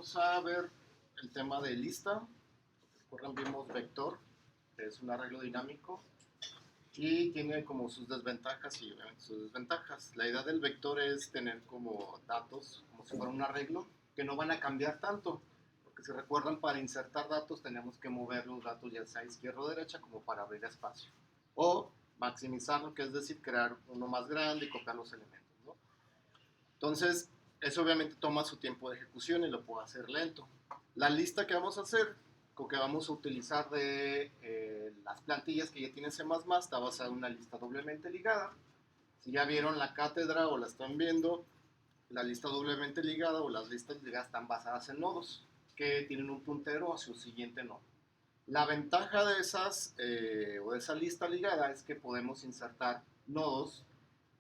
Vamos a ver el tema de lista. Recuerden, vimos vector, que es un arreglo dinámico y tiene como sus desventajas y obviamente sus desventajas. La idea del vector es tener como datos, como si fuera un arreglo, que no van a cambiar tanto. Porque si recuerdan, para insertar datos tenemos que mover los datos ya sea a izquierda o derecha como para abrir espacio. O maximizarlo, que es decir, crear uno más grande y copiar los elementos, ¿no? Entonces, eso obviamente toma su tiempo de ejecución y lo puedo hacer lento. La lista que vamos a hacer, o que vamos a utilizar de las plantillas que ya tiene C++, está basada en una lista doblemente ligada. Si ya vieron la cátedra o la están viendo, la lista doblemente ligada o las listas ligadas están basadas en nodos que tienen un puntero hacia su siguiente nodo. La ventaja de esas o de esa lista ligada es que podemos insertar nodos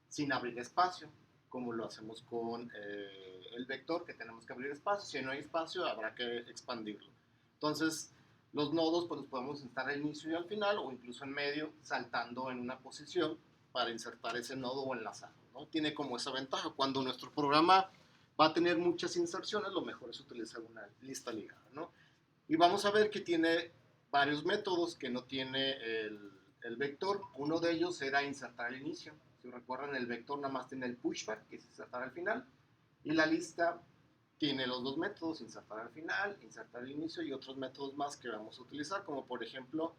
sin abrir espacio, como lo hacemos con el vector, que tenemos que abrir espacio. Si no hay espacio, habrá que expandirlo. Entonces, los nodos pues los podemos insertar al inicio y al final, o incluso en medio, saltando en una posición para insertar ese nodo o enlazarlo, ¿no? Tiene como esa ventaja. Cuando nuestro programa va a tener muchas inserciones, lo mejor es utilizar una lista ligada, ¿no? Y vamos a ver que tiene varios métodos que no tiene el vector. Uno de ellos era insertar al inicio. Si recuerdan, el vector nada más tiene el pushback, que es insertar al final, y la lista tiene los dos métodos, insertar al final, insertar al inicio, y otros métodos más que vamos a utilizar, como por ejemplo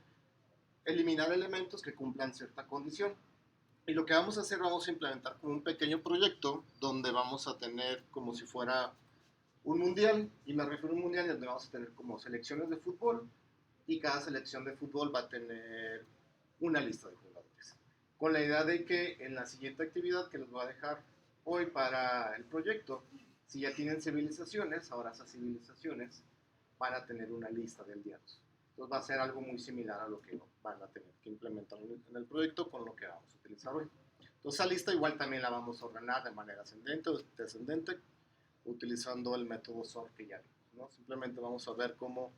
eliminar elementos que cumplan cierta condición. Y lo que vamos a hacer, vamos a implementar como un pequeño proyecto donde vamos a tener como si fuera un mundial, y me refiero a un mundial donde vamos a tener como selecciones de fútbol, y cada selección de fútbol va a tener una lista de jugadores. Con la idea de que en la siguiente actividad que les voy a dejar hoy para el proyecto, si ya tienen civilizaciones, ahora esas civilizaciones van a tener una lista de aldeanos. Entonces va a ser algo muy similar a lo que van a tener que implementar en el proyecto con lo que vamos a utilizar hoy. Entonces esa lista igual también la vamos a ordenar de manera ascendente o descendente utilizando el método sort que ya vimos, ¿no? Simplemente vamos a ver cómo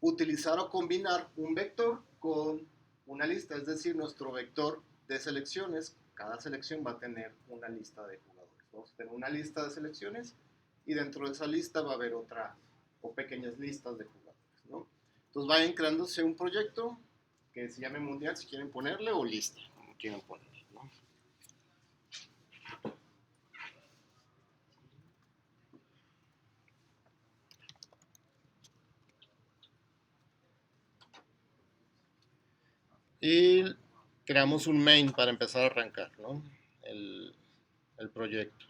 utilizar o combinar un vector con una lista, es decir, nuestro vector de selecciones, cada selección va a tener una lista de jugadores. Vamos a tener una lista de selecciones y dentro de esa lista va a haber otra o pequeñas listas de jugadores, ¿no? Entonces vayan creándose un proyecto que se llame mundial si quieren ponerle, o lista, como quieran ponerle, ¿no? Y creamos un main para empezar a arrancar, ¿no? el, el proyecto.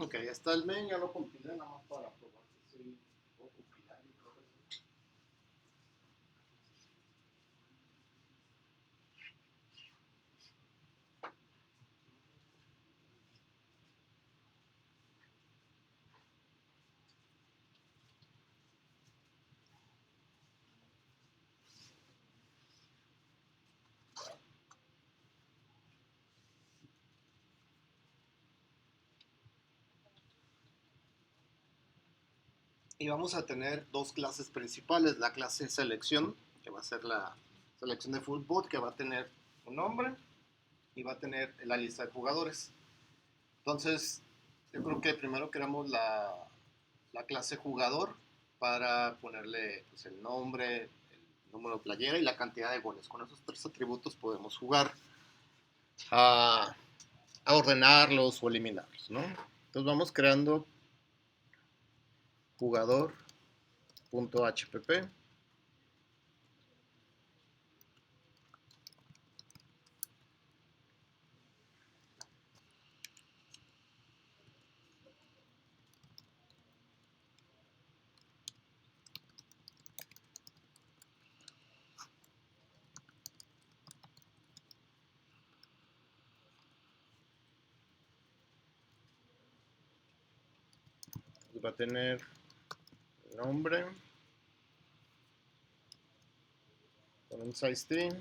Ok, ya está el main, ya lo compilé nada más para probar si sí puedo compilar y todo eso. Y vamos a tener dos clases principales, la clase selección, que va a ser la selección de fútbol, que va a tener un nombre y va a tener la lista de jugadores. Entonces, Yo creo que primero creamos la clase jugador para ponerle pues, el nombre, el número de playera y la cantidad de goles. Con esos tres atributos podemos jugar a, a ordenarlos o eliminarlos, ¿no? Entonces vamos creando jugador.hpp. Va a tener nombre con un size string,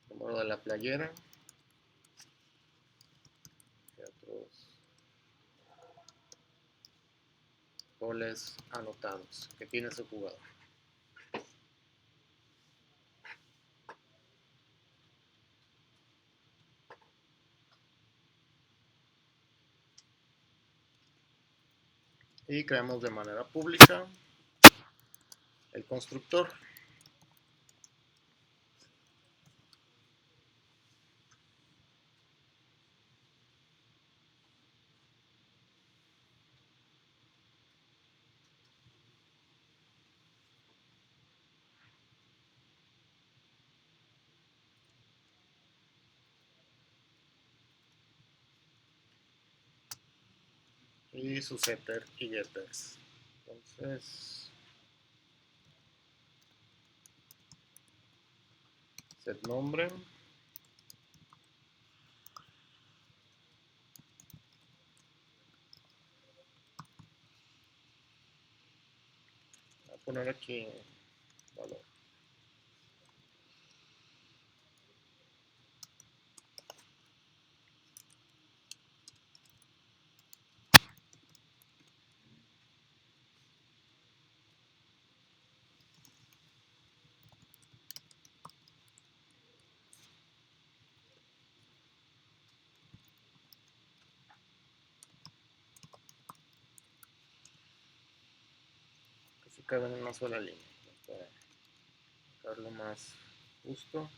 número de la playera y otros goles anotados que tiene su jugador. Y creamos de manera pública el constructor. Y su setter y getters. Entonces, set nombre. Voy a poner aquí valor. Que se cabe en una sola línea. Para dejarlo más justo.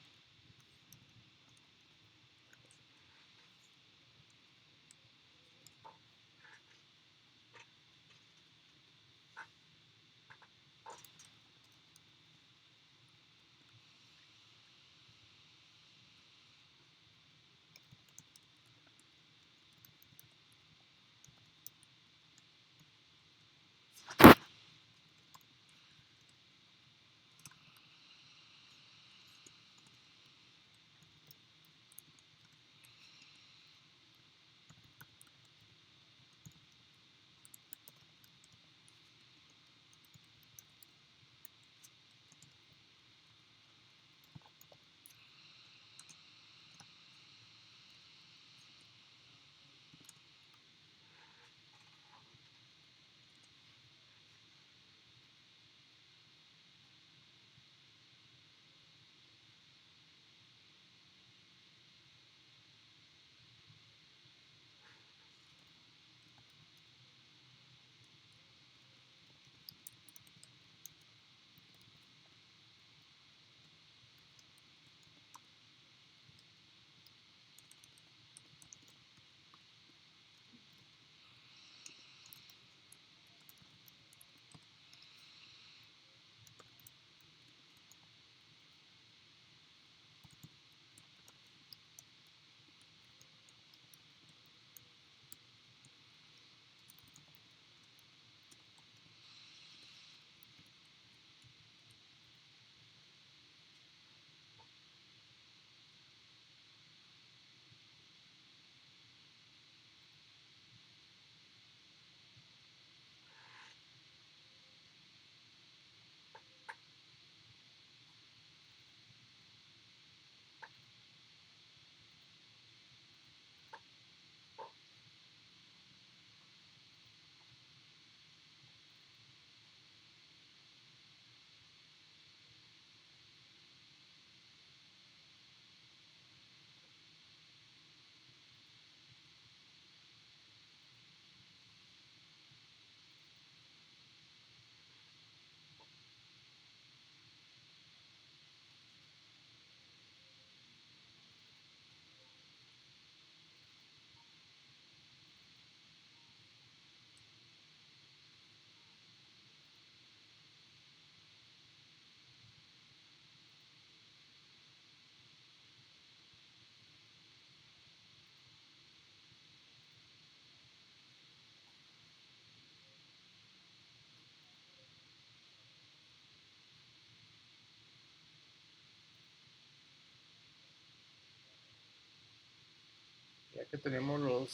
tenemos los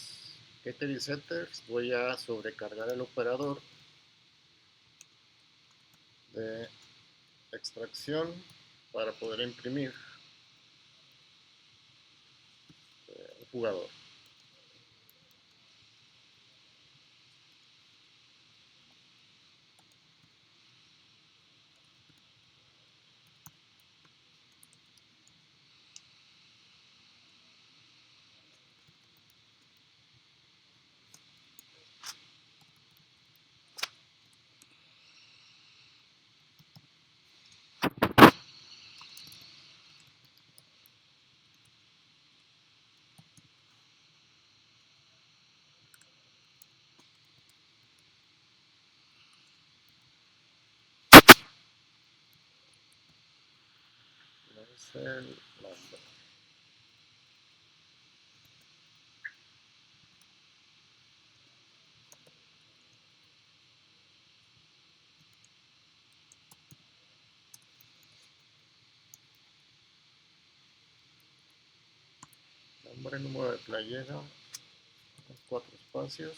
getter y setters. Voy a sobrecargar el operador de extracción para poder imprimir un jugador. No es el nombre. Nombre, número de playera, 4 espacios.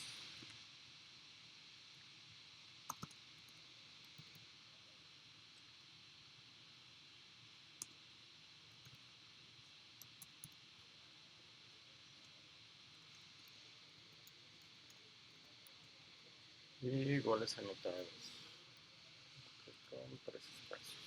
Y goles anotados con 3 espacios.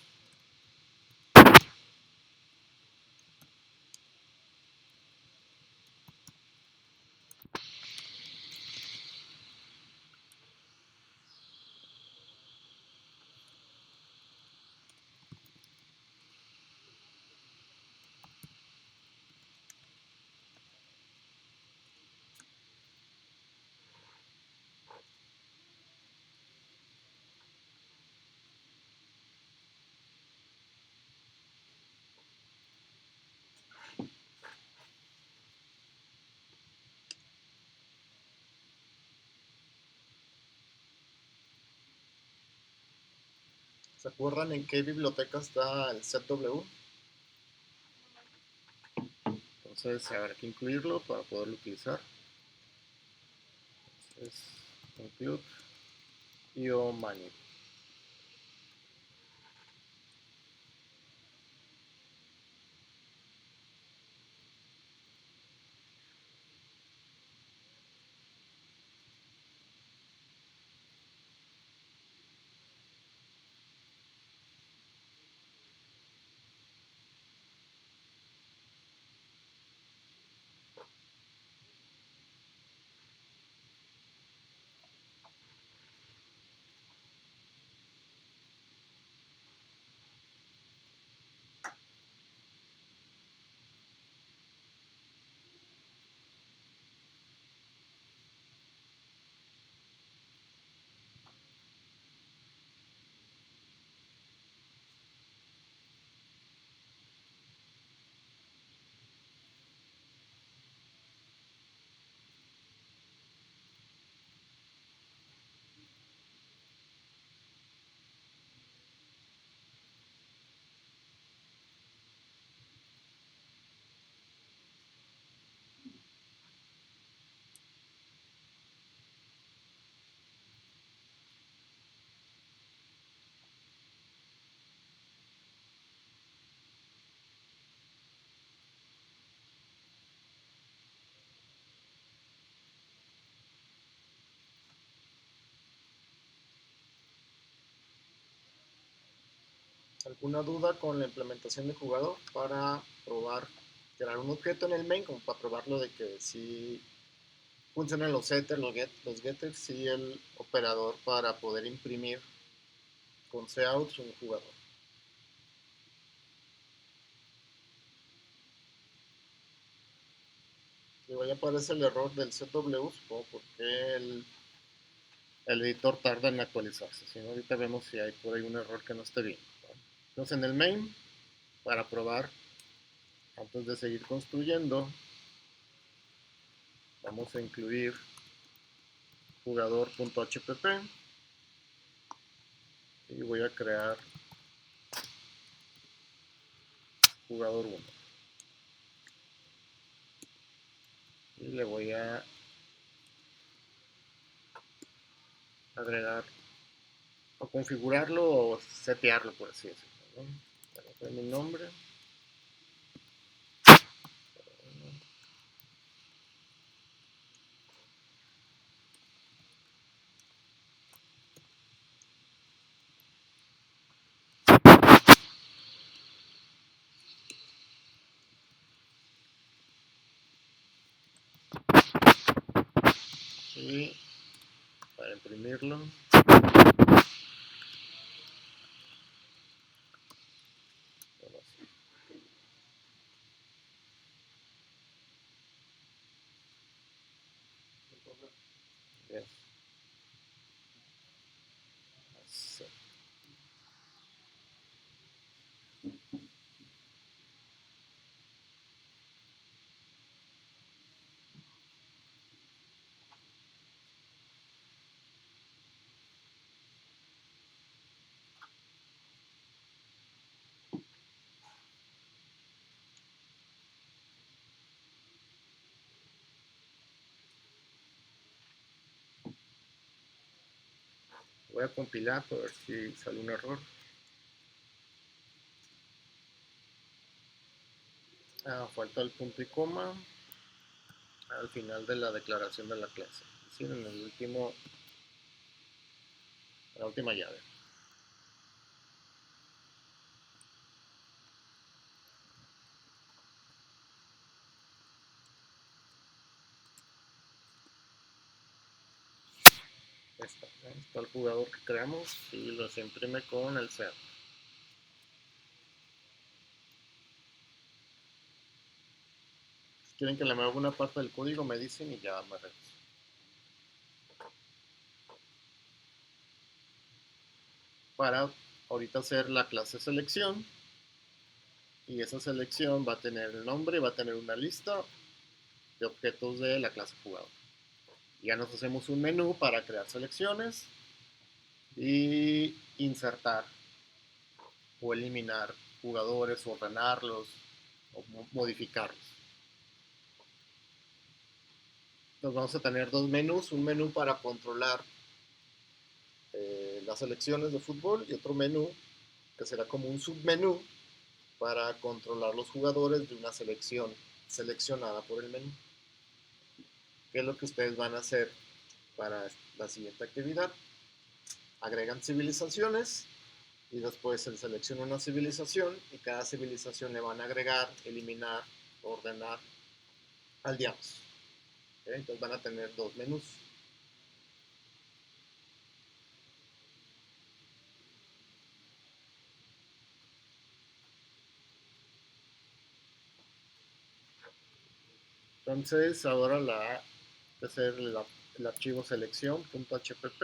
¿Se acuerdan en qué biblioteca está el ZW? Entonces habrá que incluirlo para poderlo utilizar. Entonces, include IOMANI. ¿Alguna duda con la implementación de jugador para probar, crear un objeto en el main como para probarlo de que si funcionan los setters, los getters y el operador para poder imprimir con counts un jugador? Y ya aparece el error del ZW, supongo porque el editor tarda en actualizarse. Si no, ahorita vemos si hay por ahí un error que no esté bien. Entonces en el main, para probar, antes de seguir construyendo, vamos a incluir jugador.hpp y voy a crear jugador 1. y le voy a agregar o configurarlo o setearlo, por así decirlo, ¿no? Voy a poner mi nombre. Y para imprimirlo, yes. Así. Voy a compilar para ver si sale un error. Falta el punto y coma al final de la declaración de la clase, es decir, en el último, la última llave. Está el jugador que creamos y los imprime con el SEA. Si quieren que le mueva una parte del código, me dicen y ya me regreso. Para ahorita hacer la clase selección, y esa selección va a tener el nombre, va a tener una lista de objetos de la clase jugador. Ya nos hacemos un menú para crear selecciones y insertar o eliminar jugadores, ordenarlos o modificarlos. Entonces vamos a tener dos menús, un menú para controlar las selecciones de fútbol y otro menú que será como un submenú para controlar los jugadores de una selección seleccionada por el menú. ¿Qué es lo que ustedes van a hacer para la siguiente actividad? Agregan civilizaciones y después se selecciona una civilización y cada civilización le van a agregar, eliminar, ordenar aldeanos. ¿Okay? Entonces van a tener dos menús. Entonces ahora la hacer el archivo selección.hpp.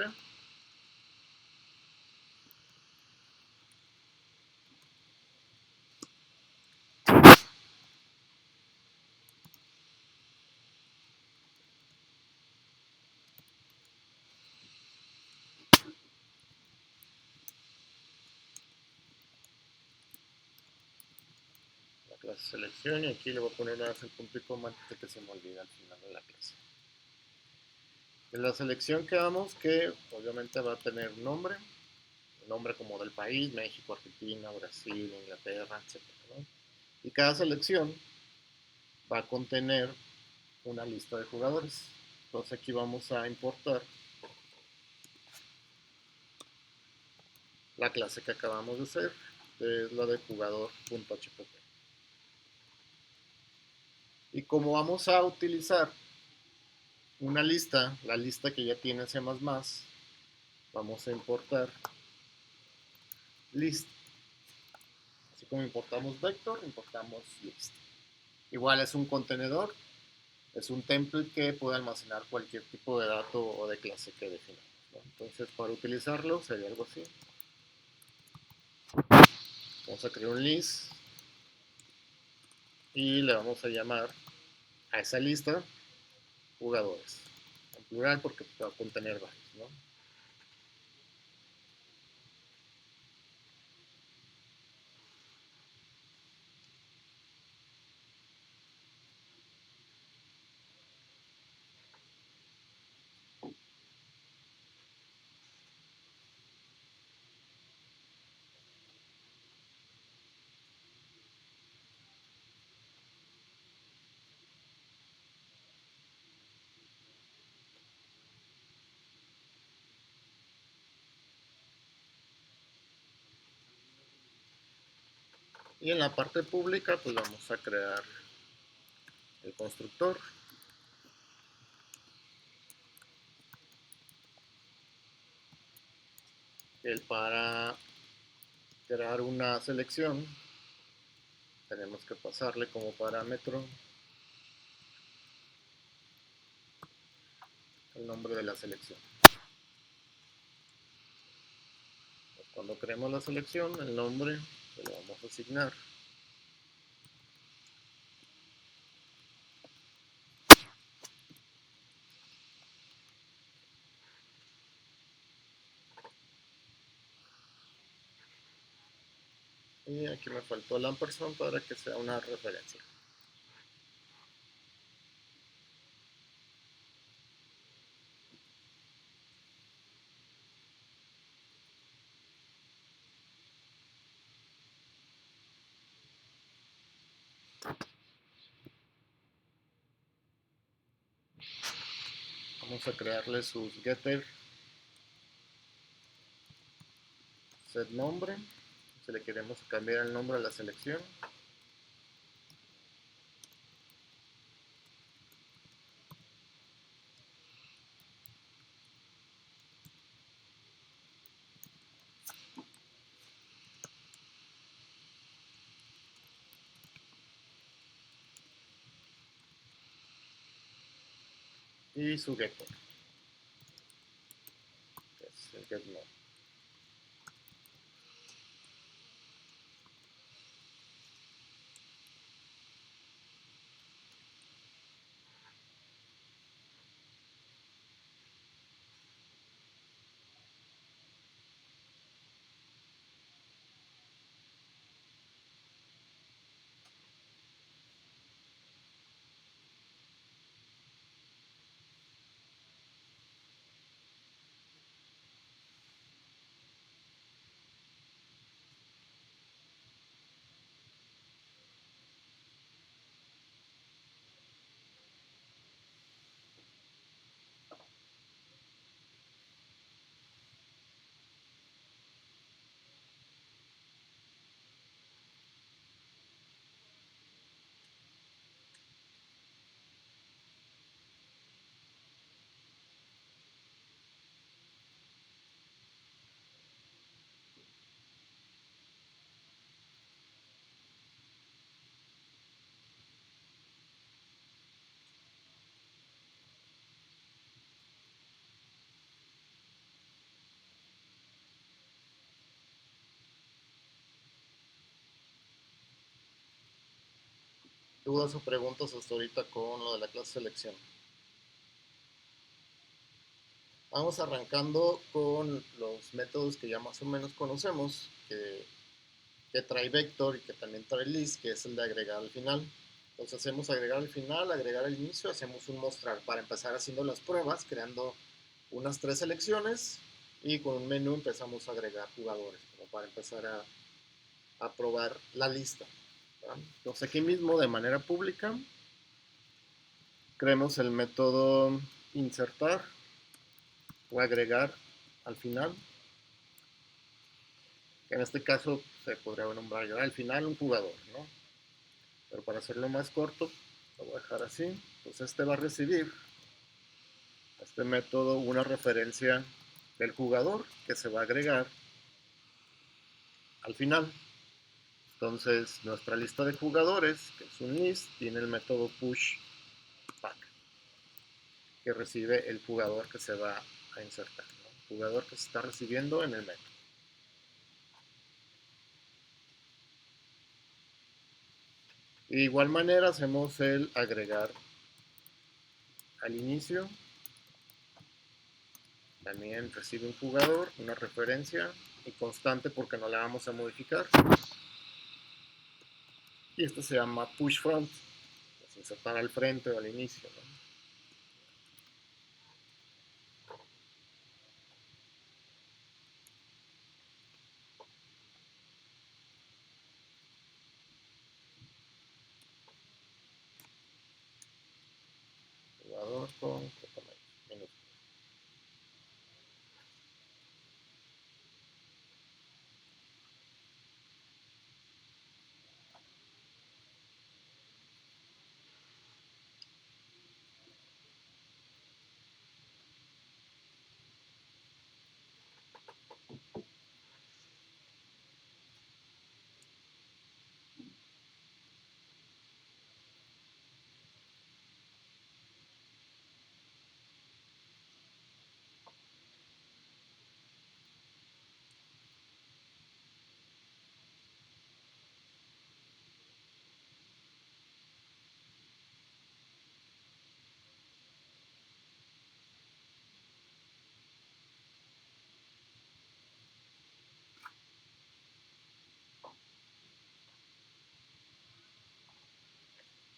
La clase selección y aquí le voy a poner una vez el punto y coma antes de que se me olvide al final de la clase. En la selección que damos, que obviamente va a tener un nombre como del país, México, Argentina, Brasil, Inglaterra, etc., ¿no? Y cada selección va a contener una lista de jugadores. Entonces aquí vamos a importar la clase que acabamos de hacer, que es la de jugador.hpp. Y como vamos a utilizar una lista, la lista que ya tiene C++, vamos a importar list. Así como importamos vector, importamos list. Igual es un contenedor, es un template que puede almacenar cualquier tipo de dato o de clase que definamos, ¿no? Entonces, para utilizarlo sería algo así. Vamos a crear un list y le vamos a llamar a esa lista jugadores. En plural porque va a contener varios, ¿no? Y en la parte pública pues vamos a crear el constructor. Para crear una selección tenemos que pasarle como parámetro el nombre de la selección. Pues cuando creemos la selección, el nombre se lo vamos a asignar. Y aquí me faltó el ampersand para que sea una referencia. Vamos a crearle sus getter set nombre. Si le queremos cambiar el nombre a la selección, y su getter, que es el get node. ¿Dudas o preguntas hasta ahorita con lo de la clase selección? Vamos arrancando con los métodos que ya más o menos conocemos, que trae vector y que también trae list, que es el de agregar al final. Entonces hacemos agregar al final, agregar al inicio, hacemos un mostrar para empezar haciendo las pruebas, creando unas 3 selecciones y con un menú empezamos a agregar jugadores, como para empezar a probar la lista. ¿Verdad? Entonces aquí mismo de manera pública creemos el método insertar o agregar al final. En este caso se podría nombrar agregar al final un jugador, ¿no? Pero para hacerlo más corto, lo voy a dejar así. Entonces este va a recibir este método una referencia del jugador que se va a agregar al final. Entonces nuestra lista de jugadores, que es un list, tiene el método push back, que recibe el jugador que se va a insertar, ¿no? El jugador que se está recibiendo en el método. De igual manera hacemos el agregar al inicio. También recibe un jugador, una referencia y constante porque no la vamos a modificar. Y esto se llama push front, pues insertar al frente o al inicio, ¿no? Jugador con minuto.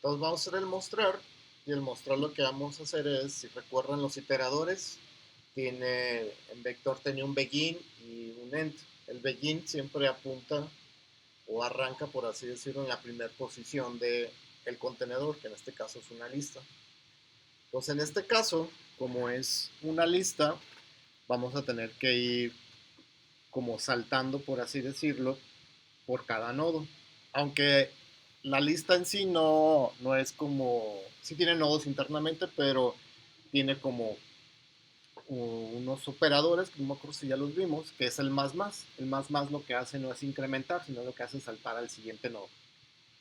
Entonces vamos a hacer el mostrar, y el mostrar lo que vamos a hacer es, si recuerdan los iteradores, en vector tenía un begin y un end. El begin siempre apunta o arranca, por así decirlo, en la primera posición del contenedor, que en este caso es una lista. Entonces, en este caso, como es una lista, vamos a tener que ir como saltando, por así decirlo, por cada nodo. Aunque la lista en sí no es como, sí tiene nodos internamente, pero tiene como unos operadores, que no me acuerdo si ya los vimos, que es el más más. El más más lo que hace no es incrementar, sino lo que hace es saltar al siguiente nodo.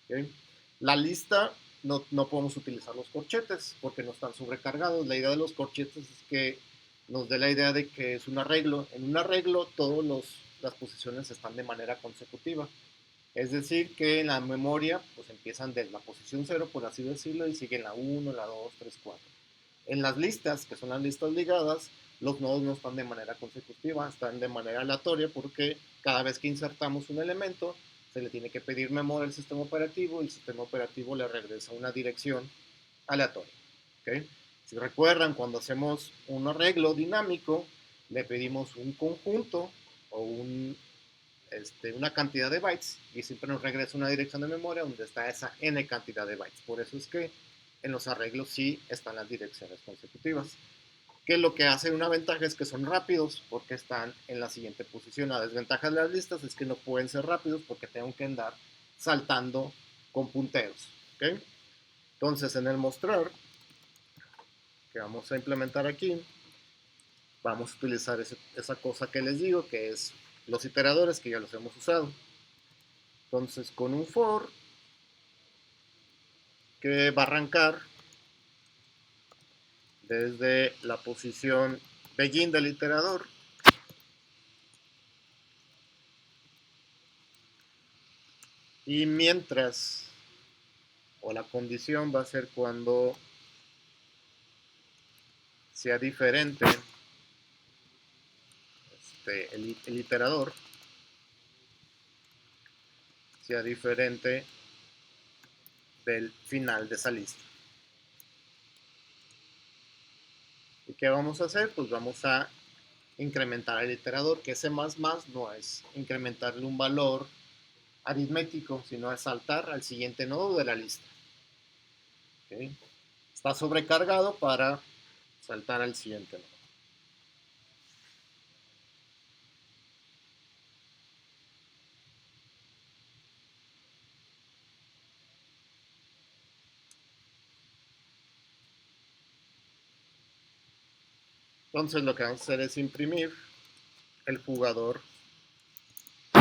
¿Okay? La lista no podemos utilizar los corchetes porque no están sobrecargados. La idea de los corchetes es que nos dé la idea de que es un arreglo. En un arreglo todas las posiciones están de manera consecutiva. Es decir, que en la memoria pues empiezan de la posición 0, por así decirlo, y siguen la 1, la 2, 3, 4. En las listas, que son las listas ligadas, los nodos no están de manera consecutiva, están de manera aleatoria porque cada vez que insertamos un elemento, se le tiene que pedir memoria al sistema operativo y el sistema operativo le regresa una dirección aleatoria. ¿Okay? Si recuerdan, cuando hacemos un arreglo dinámico, le pedimos un conjunto o una cantidad de bytes y siempre nos regresa una dirección de memoria donde está esa n cantidad de bytes. Por eso es que en los arreglos sí están las direcciones consecutivas. Que lo que hace una ventaja es que son rápidos porque están en la siguiente posición. La desventaja de las listas es que no pueden ser rápidos porque tengo que andar saltando con punteros. ¿Okay? Entonces, en el mostrar que vamos a implementar aquí, vamos a utilizar esa cosa que les digo, que es los iteradores, que ya los hemos usado. Entonces, con un for que va a arrancar desde la posición begin del iterador y mientras, o la condición va a ser cuando sea diferente el iterador, sea diferente del final de esa lista. ¿Y qué vamos a hacer? Pues vamos a incrementar el iterador, que ese más más no es incrementarle un valor aritmético, sino es saltar al siguiente nodo de la lista. ¿Okay? Está sobrecargado para saltar al siguiente nodo. Entonces lo que vamos a hacer es imprimir el jugador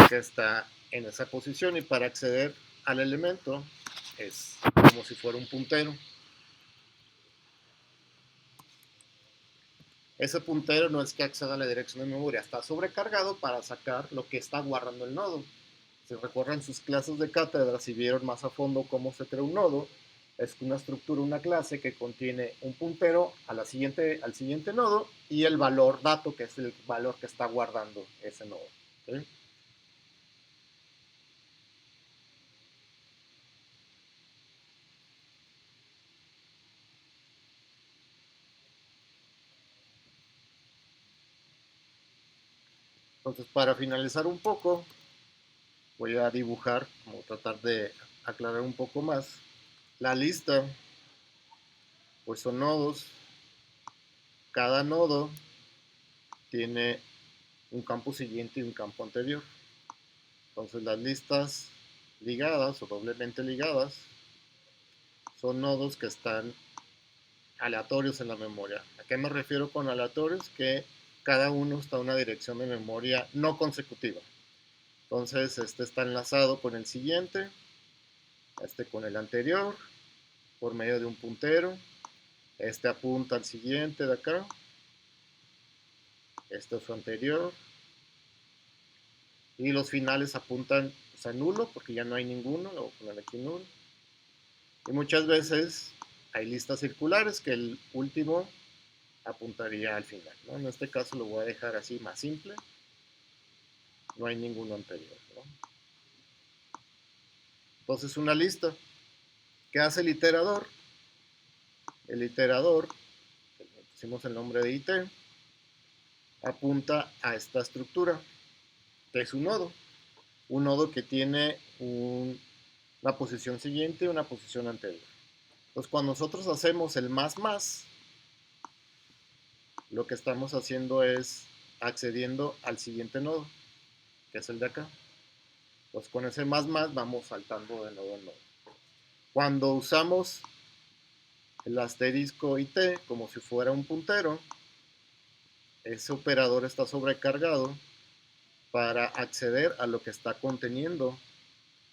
que está en esa posición y para acceder al elemento es como si fuera un puntero. Ese puntero no es que acceda a la dirección de memoria, está sobrecargado para sacar lo que está guardando el nodo. Si recuerdan sus clases de cátedra, si vieron más a fondo cómo se crea un nodo, es una estructura, una clase que contiene un puntero al siguiente nodo y el valor dato, que es el valor que está guardando ese nodo. ¿Sí? Entonces, para finalizar un poco, voy a dibujar, como tratar de aclarar un poco más. La lista, pues son nodos. Cada nodo tiene un campo siguiente y un campo anterior. Entonces las listas ligadas o doblemente ligadas son nodos que están aleatorios en la memoria. ¿A qué me refiero con aleatorios? Que cada uno está en una dirección de memoria no consecutiva. Entonces este está enlazado con el siguiente, este con el anterior, por medio de un puntero. Este apunta al siguiente de acá. Este es su anterior. Y los finales apuntan a nulo porque ya no hay ninguno. Lo voy a poner aquí nulo. Y muchas veces hay listas circulares que el último apuntaría al final, ¿no? En este caso lo voy a dejar así más simple. No hay ninguno anterior, ¿no? Entonces una lista ¿Qué hace el iterador? El iterador, pusimos el nombre de IT, apunta a esta estructura, que es un nodo que tiene una posición siguiente y una posición anterior. Entonces, cuando nosotros hacemos el más, lo que estamos haciendo es accediendo al siguiente nodo, que es el de acá. Pues con ese más vamos saltando de nodo en nodo. Cuando usamos el asterisco IT como si fuera un puntero, ese operador está sobrecargado para acceder a lo que está conteniendo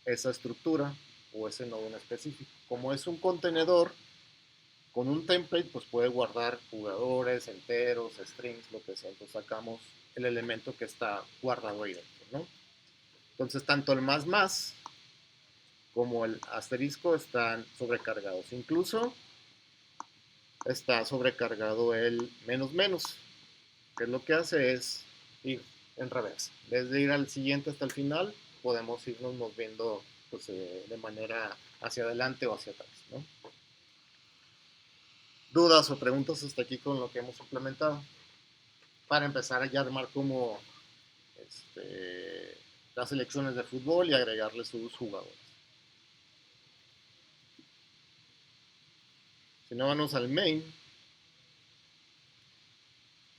esa estructura o ese nodo en específico. Como es un contenedor con un template, pues puede guardar jugadores, enteros, strings, lo que sea. Entonces sacamos el elemento que está guardado ahí dentro, ¿no? Entonces tanto el más como el asterisco están sobrecargados. Incluso está sobrecargado el menos, que lo que hace es ir en reversa. Desde ir al siguiente hasta el final, podemos irnos moviendo pues, de manera hacia adelante o hacia atrás, ¿no? ¿Dudas o preguntas hasta aquí con lo que hemos implementado? Para empezar a ya armar como las selecciones de fútbol y agregarle sus jugadores. Si no, vamos al main.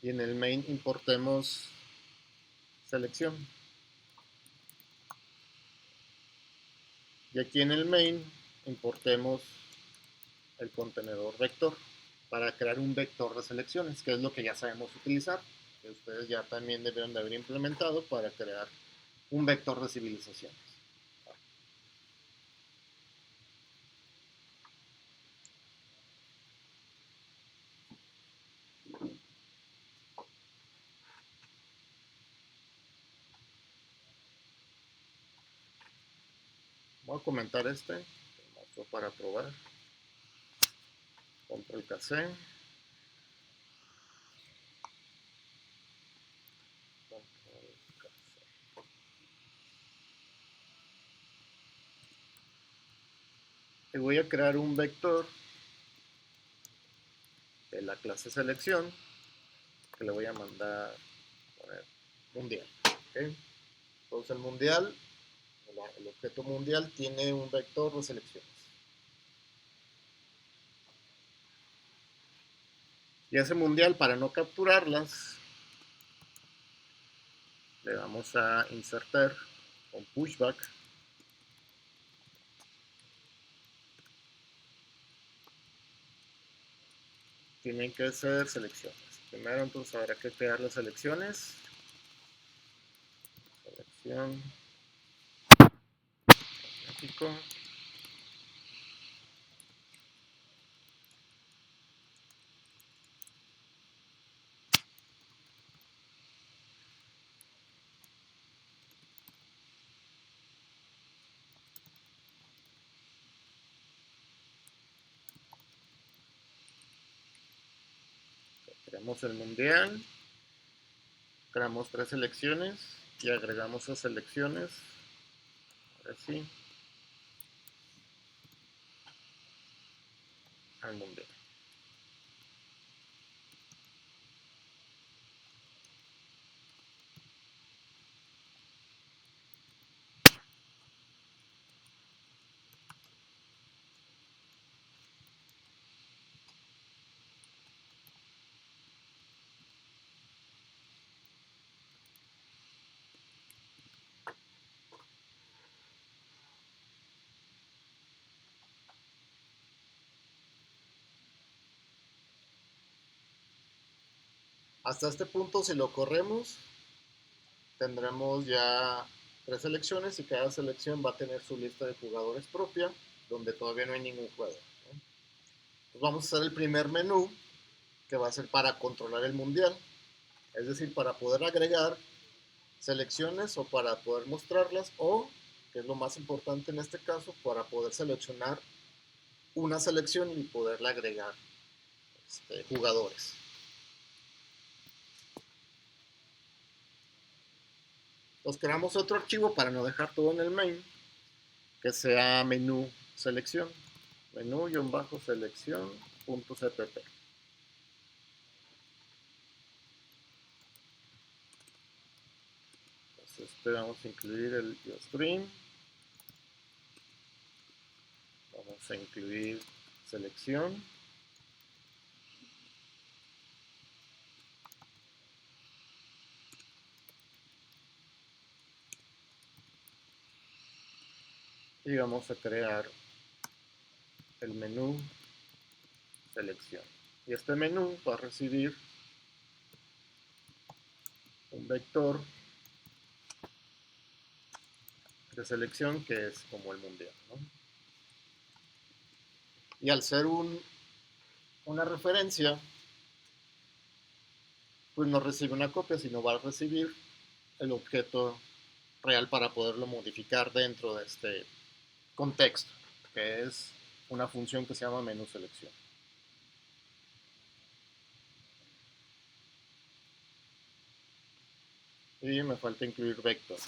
Y en el main importemos selección. Y aquí en el main importemos el contenedor vector para crear un vector de selecciones, que es lo que ya sabemos utilizar, que ustedes ya también debieron de haber implementado para crear un vector de civilizaciones. Voy a comentar para probar. Control KC. Y voy a crear un vector de la clase selección que le voy a mandar mundial. ¿Okay? Entonces el mundial, el objeto mundial tiene un vector de selecciones. Y ese mundial, para no capturarlas, le vamos a insertar con pushback. Tienen que ser selecciones. Primero entonces habrá que crear las selecciones. Selección. México. Creamos el mundial. Creamos 3 selecciones y agregamos esas selecciones. Ahora sí. Al mundial. Hasta este punto, si lo corremos, tendremos ya 3 selecciones y cada selección va a tener su lista de jugadores propia, donde todavía no hay ningún jugador, ¿no? Pues vamos a hacer el primer menú, que va a ser para controlar el mundial, es decir, para poder agregar selecciones o para poder mostrarlas o, que es lo más importante en este caso, para poder seleccionar una selección y poderle agregar jugadores. Nos creamos otro archivo para no dejar todo en el main, que sea menú selección. menú-selección.cpp. Entonces vamos a incluir el IOStream. Vamos a incluir selección. Y vamos a crear el menú selección. Y este menú va a recibir un vector de selección que es como el mundial, ¿no? Y al ser una referencia, pues no recibe una copia, sino va a recibir el objeto real para poderlo modificar dentro de este contexto, que es una función que se llama menú selección. Y me falta incluir vector.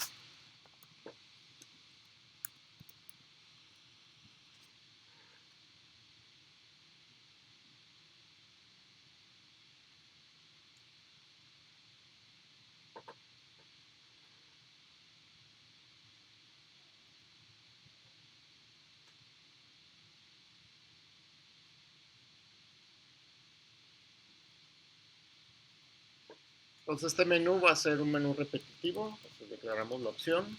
Entonces este menú va a ser un menú repetitivo. Entonces declaramos la opción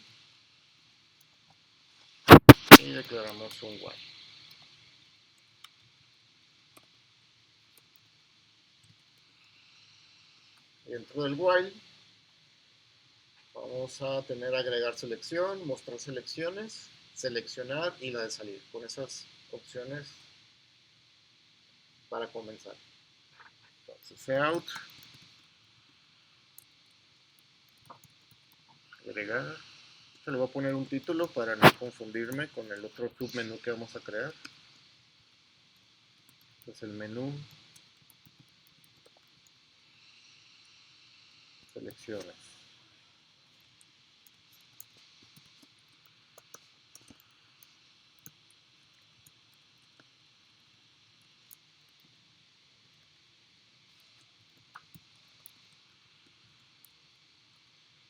y declaramos un while. Dentro del while vamos a tener agregar selección, mostrar selecciones, seleccionar y la de salir. Con esas opciones para comenzar. Entonces out, agregar. Se le voy a poner un título para no confundirme con el otro submenú que vamos a crear. Entonces el menú, selecciones.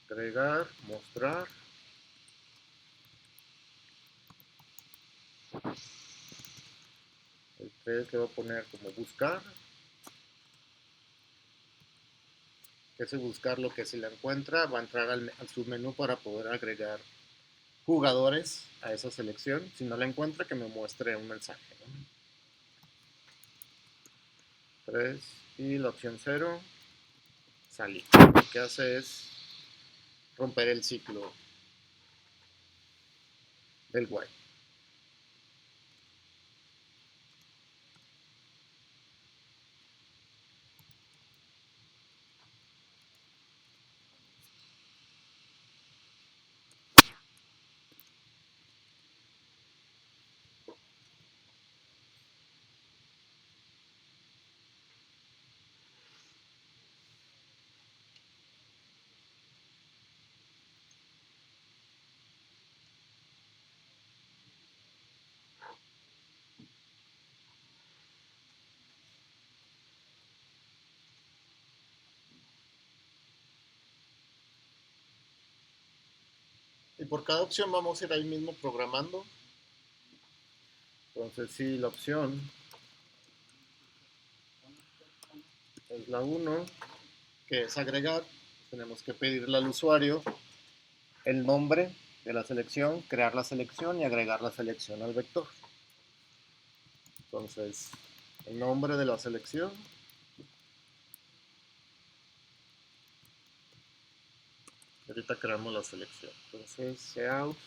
Agregar, mostrar. El 3 le voy a poner como buscar. Ese buscar lo que si la encuentra va a entrar al submenú para poder agregar jugadores a esa selección. Si no la encuentra, que me muestre un mensaje, ¿no? 3 y la opción 0, salir. Lo que hace es romper el ciclo del while. Y por cada opción vamos a ir ahí mismo programando. Entonces si la opción es la 1, que es agregar, tenemos que pedirle al usuario el nombre de la selección, crear la selección y agregar la selección al vector. Entonces, el nombre de la selección, ahorita creamos la selección. Entonces, out,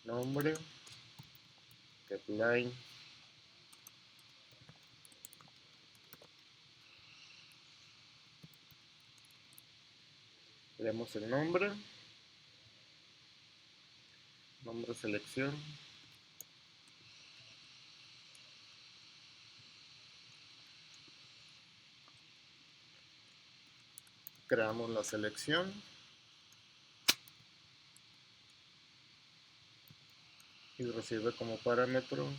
nombre, getLine, creamos el nombre selección, creamos la selección, y recibe como parámetro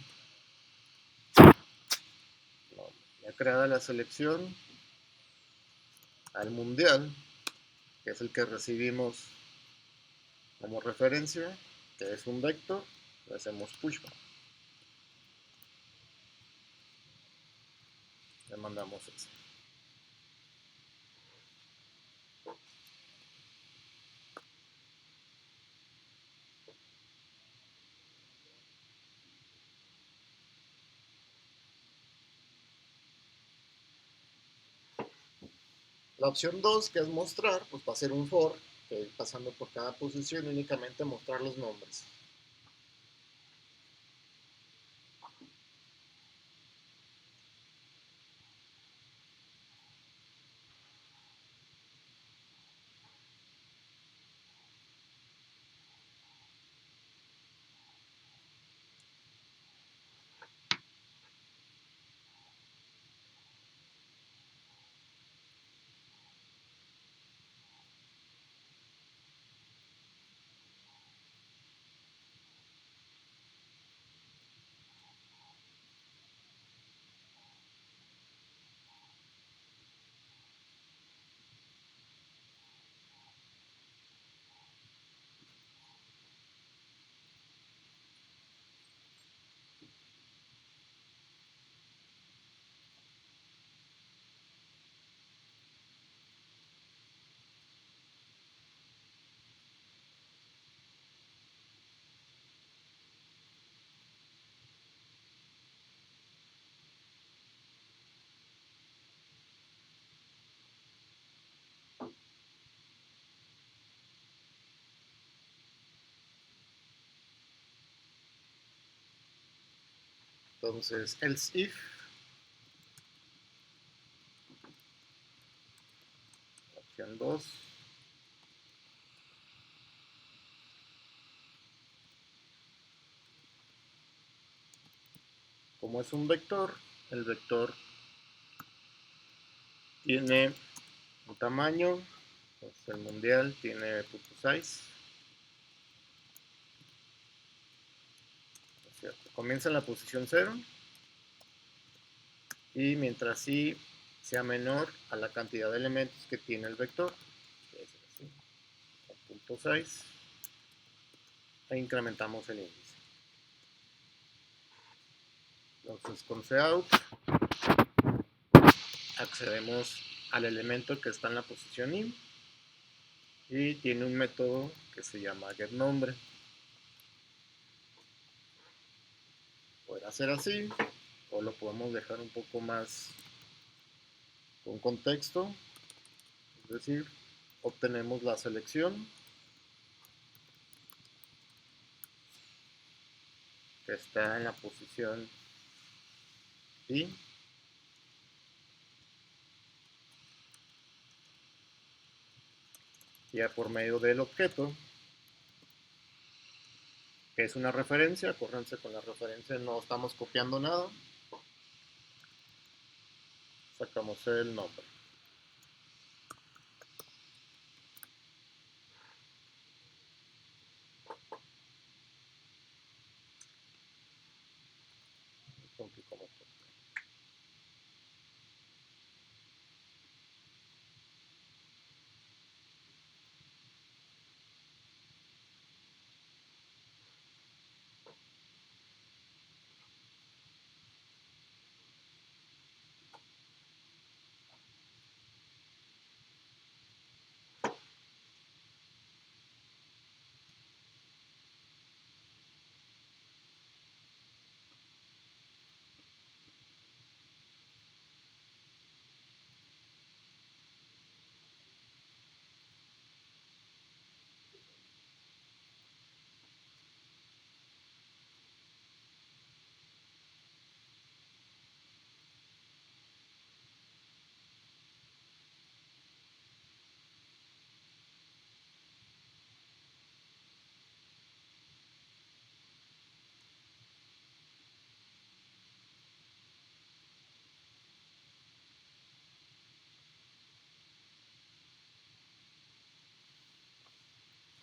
ya creada la selección al mundial, que es el que recibimos como referencia, que es un vector. Le hacemos pushback, le mandamos eso. La opción 2, que es mostrar, pues va a ser un for, que ir pasando por cada posición y únicamente mostrar los nombres. Entonces, else if, opción 2, como es un vector, el vector tiene un tamaño, pues el mundial tiene punto size, ¿cierto? Comienza en la posición 0 y mientras sí sea menor a la cantidad de elementos que tiene el vector, que es así, el punto size, e incrementamos el índice. Entonces con cout accedemos al elemento que está en la posición in y tiene un método que se llama getNombre. Puede ser así o lo podemos dejar un poco más con contexto, es decir, obtenemos la selección que está en la posición I ya por medio del objeto, que es una referencia. Acuérdense, con la referencia no estamos copiando nada, sacamos el nombre.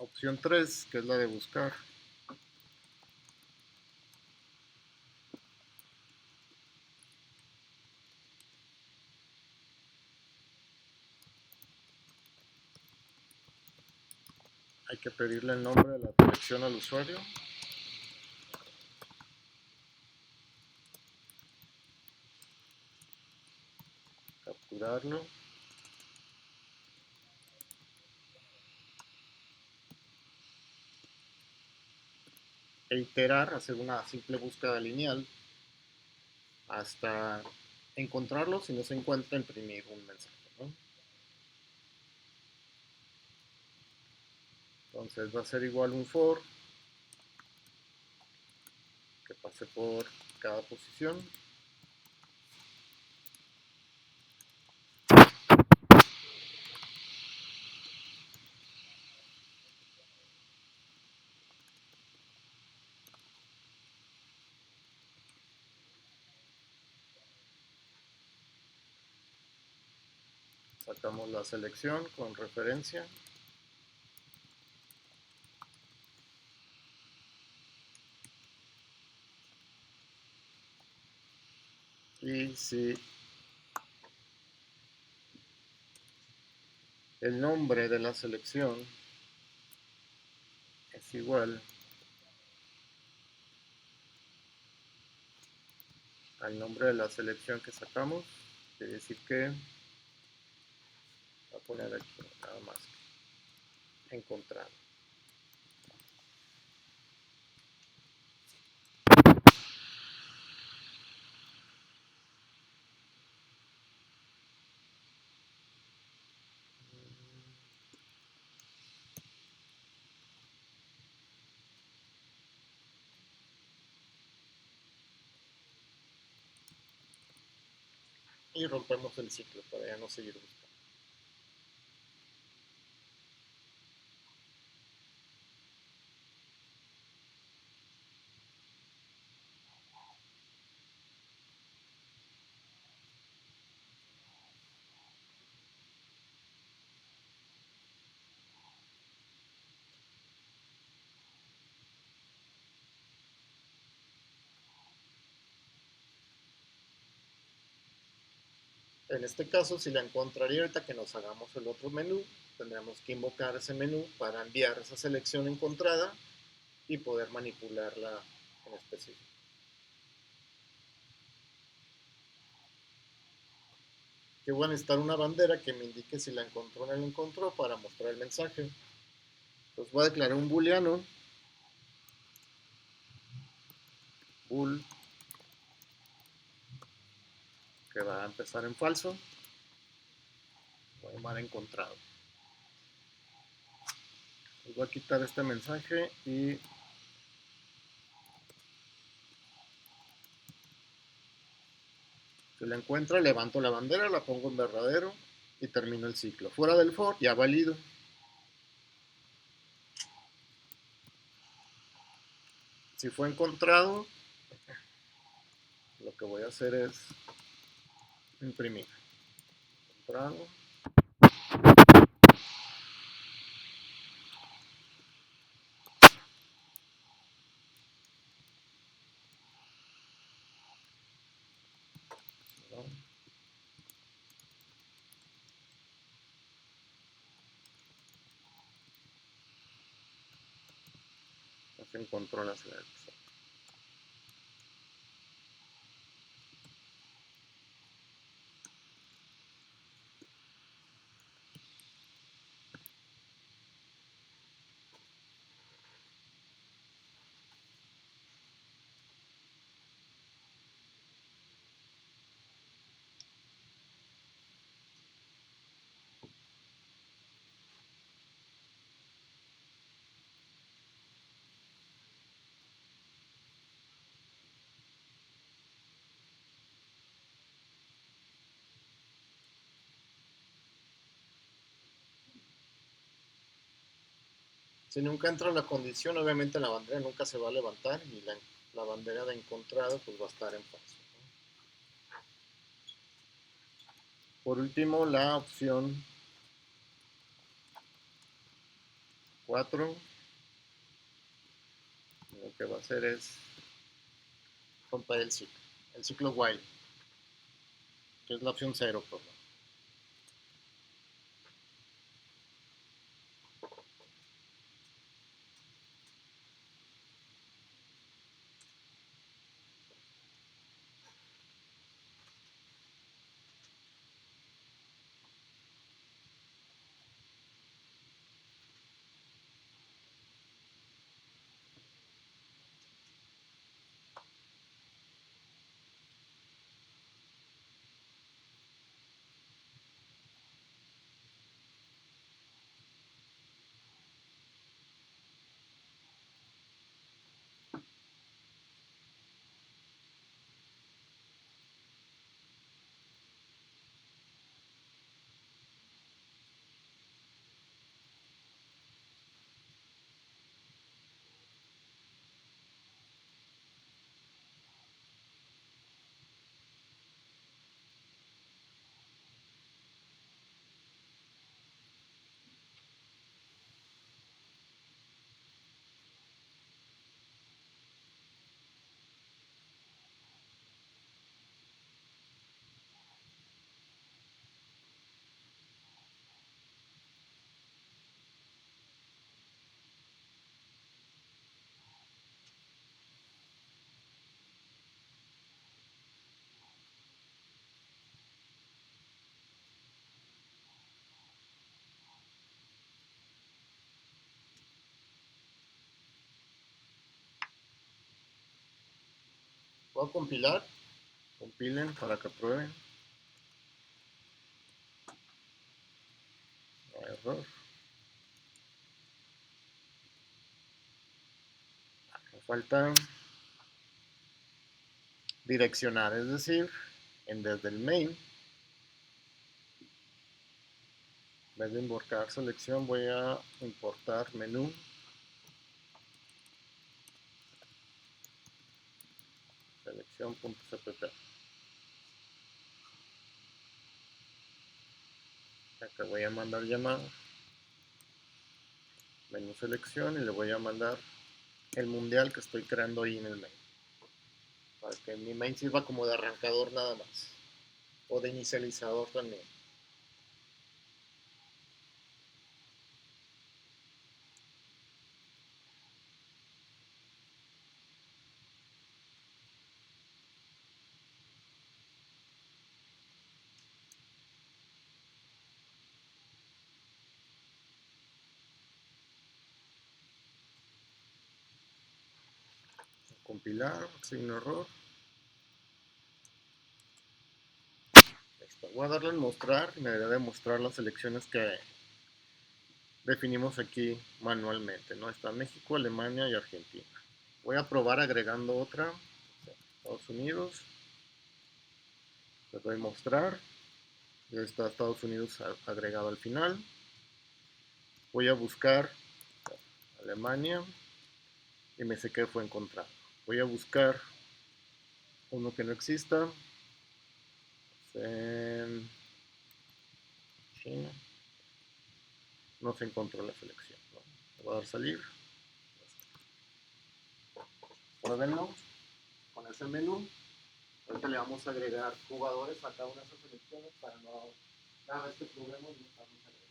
Opción 3, que es la de buscar. hay que pedirle el nombre de la selección al usuario. Capturarlo. E iterar, hacer una simple búsqueda lineal hasta encontrarlo. Si no se encuentra, imprimir un mensaje, ¿no? Entonces va a ser igual un for que pase por cada posición. Sacamos la selección con referencia. Y si el nombre de la selección es igual al nombre de la selección que sacamos, quiere decir que voy a poner aquí nada más encontrar. Y rompemos el ciclo para ya no seguir buscando. En este caso, si la encontraría ahorita que nos hagamos el otro menú, tendremos que invocar ese menú para enviar esa selección encontrada y poder manipularla en específico. Que voy a necesitar una bandera que me indique si la encontró o no la encontró para mostrar el mensaje. Entonces voy a declarar un booleano, bool, que va a empezar en falso. Voy a llamar encontrado. Voy a quitar este mensaje y si la encuentra, levanto la bandera, la pongo en verdadero y termino el ciclo. Fuera del for, ya válido. Si fue encontrado, lo que voy a hacer es imprimir. Encontrado. Ya se encontró la selección. Si nunca entra la condición, obviamente la bandera nunca se va a levantar y la bandera de encontrado pues va a estar en falso. Por último, la opción 4, lo que va a hacer es romper el ciclo while, que es la opción 0, perdón. Voy a compilar. Compilen para que prueben. Error. Me falta direccionar, es decir, desde el main, en vez de invocar selección, voy a importar menú. Selección.cpp. Acá voy a mandar llamar menú selección y le voy a mandar el mundial que estoy creando ahí en el main, para que mi main sirva como de arrancador nada más, o de inicializador también. Compilar, signo error. Listo. Voy a darle en mostrar y me debería de mostrar las selecciones que definimos aquí manualmente, ¿no? Está México, Alemania y Argentina. Voy a probar agregando otra, Estados Unidos. Le doy mostrar. Ya está Estados Unidos agregado al final. Voy a buscar Alemania y me sé que fue encontrado. Voy a buscar uno que no exista. En China. No se encontró la selección, ¿no? Le voy a dar salir. Pruébenlo con ese menú. Ahorita le vamos a agregar jugadores a cada una de esas selecciones para no, cada vez que probemos no estamos agregando.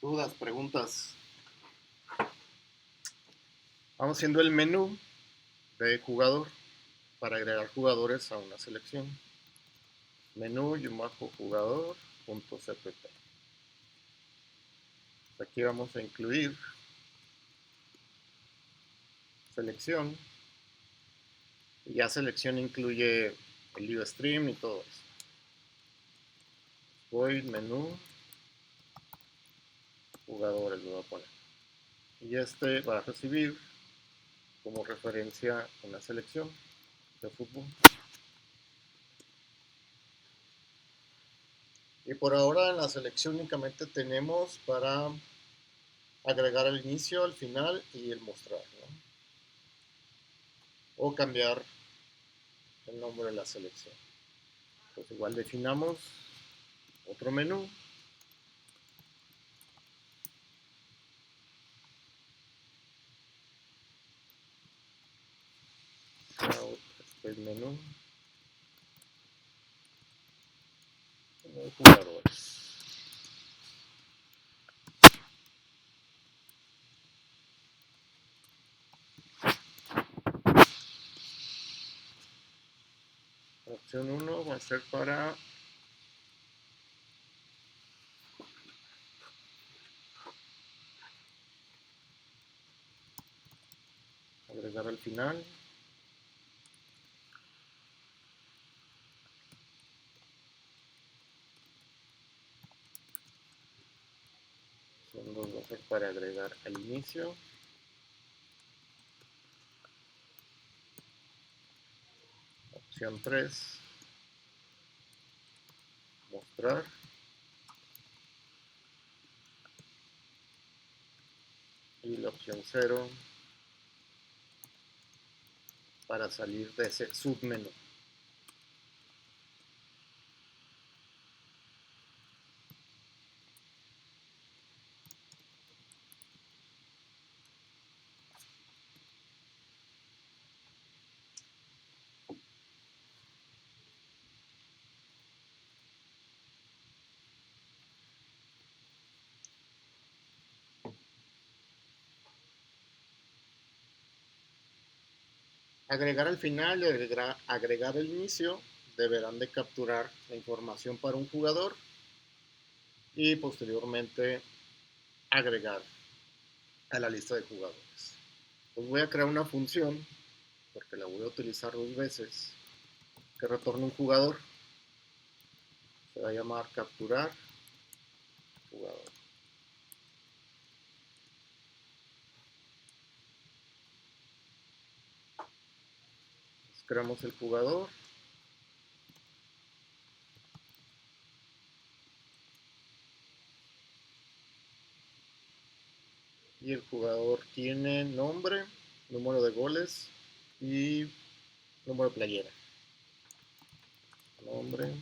Dudas, preguntas. Vamos haciendo el menú de jugador para agregar jugadores a una selección. Menú jugador.cpp. Aquí vamos a incluir selección. Y ya selección incluye el live stream y todo eso. Voy menú, jugadores lo voy a poner. Y este va a recibir como referencia una selección de fútbol. Y por ahora en la selección únicamente tenemos para agregar el inicio, el final y el mostrar, ¿no? O cambiar el nombre de la selección. Pues igual definamos otro menú. Este menú. Jugadores. Opción 1 va a ser para agregar al final. Opción 2 va a ser para agregar al inicio. Opción 3, mostrar. Y la opción 0 para salir de ese submenú. Agregar al final y agregar el inicio deberán de capturar la información para un jugador y posteriormente agregar a la lista de jugadores. Pues voy a crear una función, porque la voy a utilizar 2 veces, que retorne un jugador. Se va a llamar capturar jugador. Pues creamos el jugador. Y el jugador tiene nombre, número de goles y número de playera. Nombre.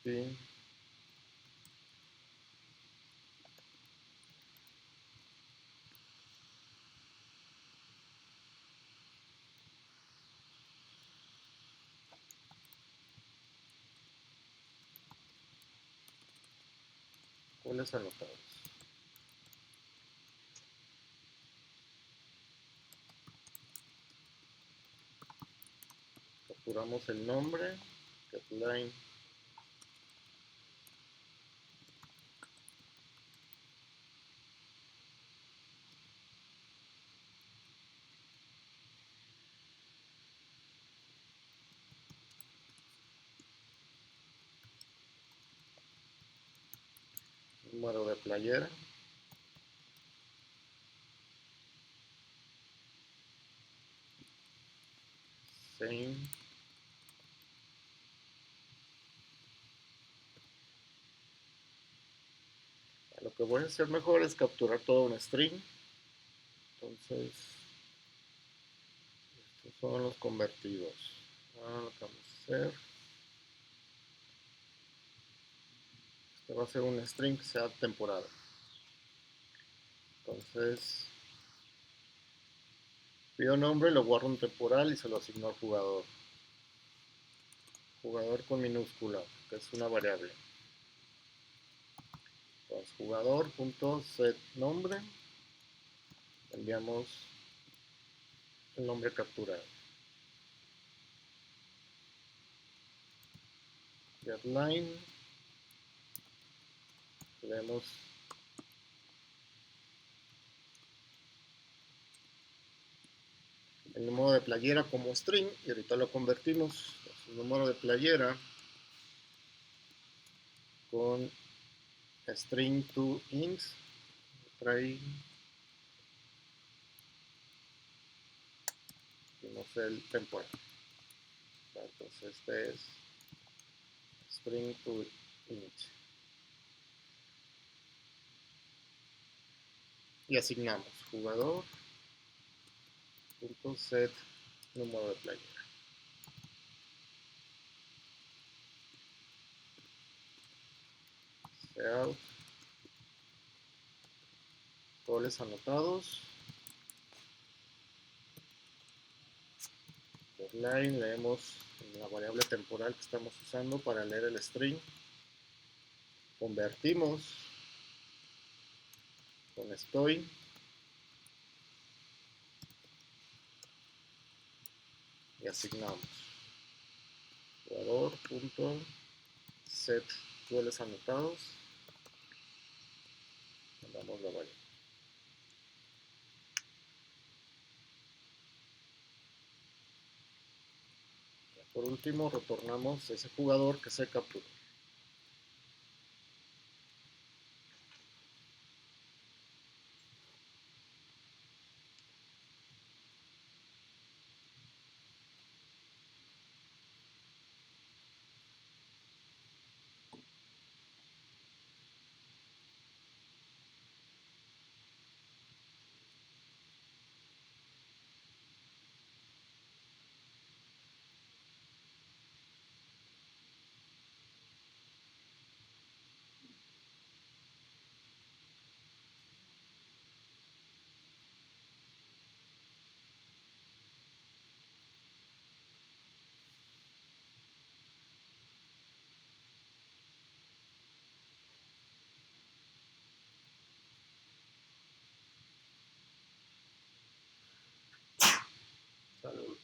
Size. Goles anotados. Capturamos el nombre, getLine. Número de playera. Same. Lo que voy a hacer mejor es capturar todo un string. Entonces, estos son los convertidos. Ahora lo que vamos a hacer, este va a ser un string que sea temporal. Entonces, pido nombre, lo guardo en temporal y se lo asigno al jugador. Jugador con minúscula, que es una variable. Entonces, jugador.setNombre, enviamos el nombre capturado. GetLine, leemos el número de playera como string y ahorita lo convertimos. El número de playera con string to int trae no sé el temporal. Entonces este es string to int y asignamos jugador punto set número de playera. Out, goles anotados, line, leemos la variable temporal que estamos usando para leer el string, convertimos con estoy y asignamos jugador punto set goles anotados, mandamos la variable. Por último, retornamos ese jugador que se capturó. Salud.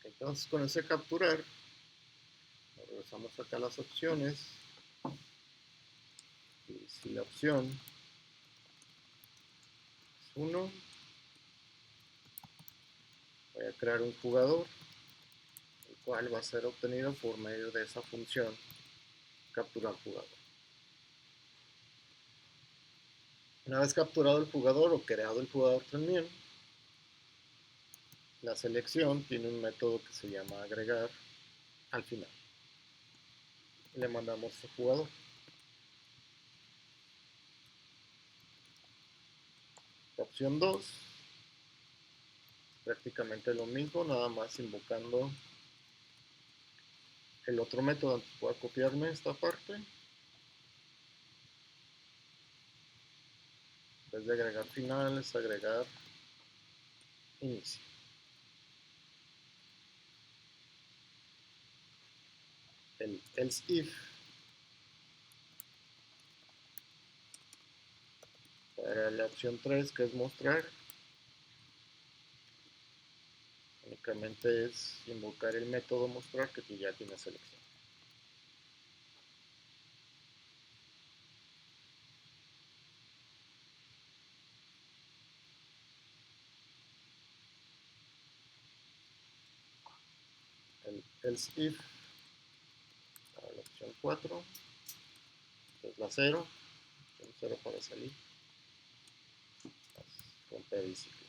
Entonces con ese capturar, regresamos acá a las opciones y si la opción es 1, voy a crear un jugador, el cual va a ser obtenido por medio de esa función capturar jugador. Una vez capturado el jugador o creado el jugador también, la selección tiene un método que se llama agregar al final. Y le mandamos a jugador. La opción 2, prácticamente lo mismo, nada más invocando el otro método. Voy a copiarme esta parte. En vez de agregar final, es agregar inicio. El else if para la opción 3, que es mostrar, únicamente es invocar el método mostrar que ya tiene selección. El else if para la opción 4 es la 0, opción 0 para salir, romper el ciclo.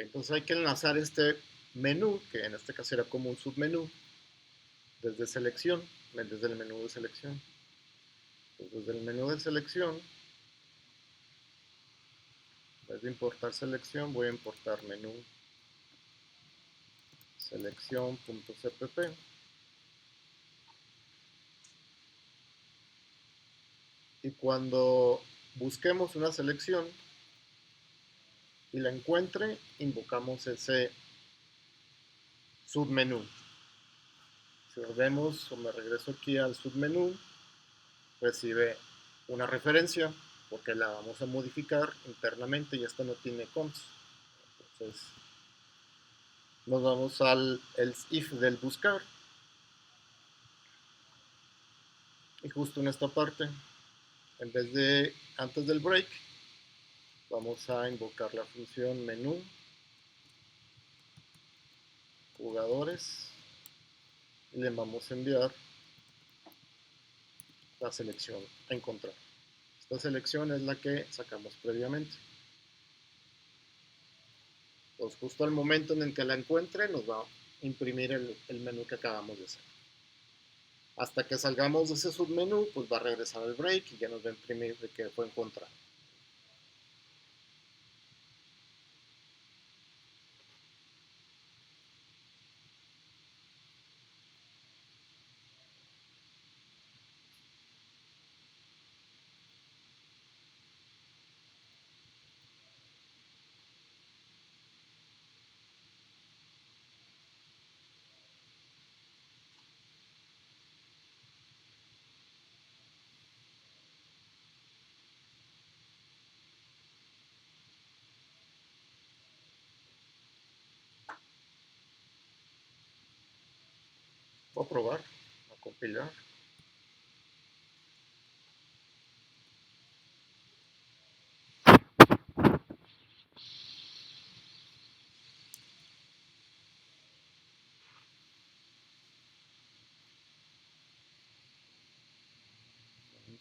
Entonces hay que enlazar este menú, que en este caso era como un submenú, desde selección, desde el menú de selección. Entonces, desde el menú de selección, en vez de importar selección, voy a importar menú selección.cpp. Y cuando busquemos una selección y la encuentre, invocamos ese submenú. Si vemos o me regreso aquí al submenú, recibe una referencia porque la vamos a modificar internamente y esta no tiene cons. Entonces nos vamos al else if del buscar y justo en esta parte, en vez de antes del break, vamos a invocar la función menú jugadores y le vamos a enviar la selección a encontrar. Esta selección es la que sacamos previamente. Entonces, justo al momento en el que la encuentre, nos va a imprimir el menú que acabamos de hacer. Hasta que salgamos de ese submenú, pues va a regresar al break y ya nos va a imprimir de que fue encontrado. Voy a probar, a compilar.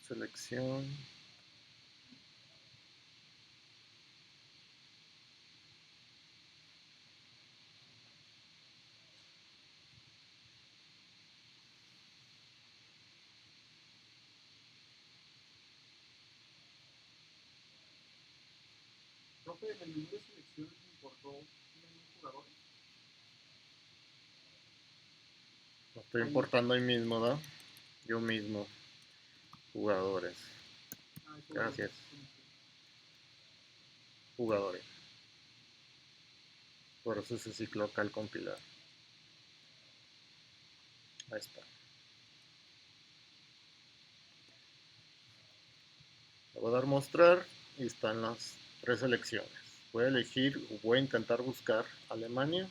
Selección. Profe, en el menú de selección importó un menú jugadores. Lo estoy importando ahí mismo, ¿verdad? Yo mismo. Jugadores. Gracias. Jugadores. Por eso se cicló acá al compilar. Ahí está. Le voy a dar mostrar y están las tres selecciones. Voy a elegir, voy a intentar buscar Alemania.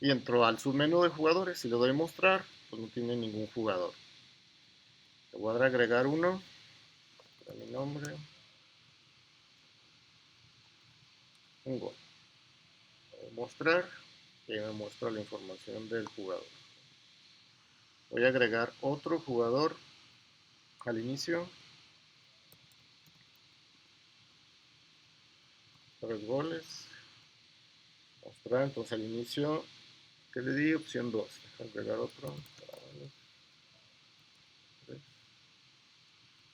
Y entro al submenú de jugadores. Si le doy mostrar, pues no tiene ningún jugador. Le voy a dar a agregar uno. Para mi nombre. Un gol. Voy a mostrar y me muestra la información del jugador. Voy a agregar otro jugador al inicio. 3 goles. Mostrar, entonces al inicio, ¿qué le di? Opción 2. Agregar otro.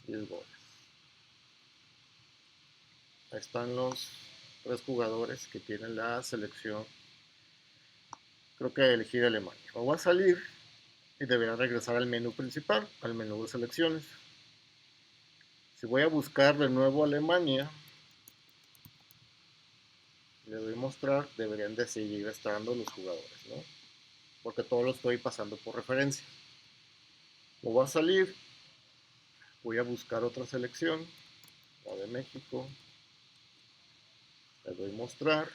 10 goles. Ahí están los 3 jugadores que tienen la selección. Creo que elegir Alemania. Me voy a salir y deberá regresar al menú principal, al menú de selecciones. Si voy a buscar de nuevo Alemania, le doy mostrar, deberían de seguir estando los jugadores, ¿no? Porque todo lo estoy pasando por referencia. Me voy a salir, voy a buscar otra selección, la de México, le doy mostrar,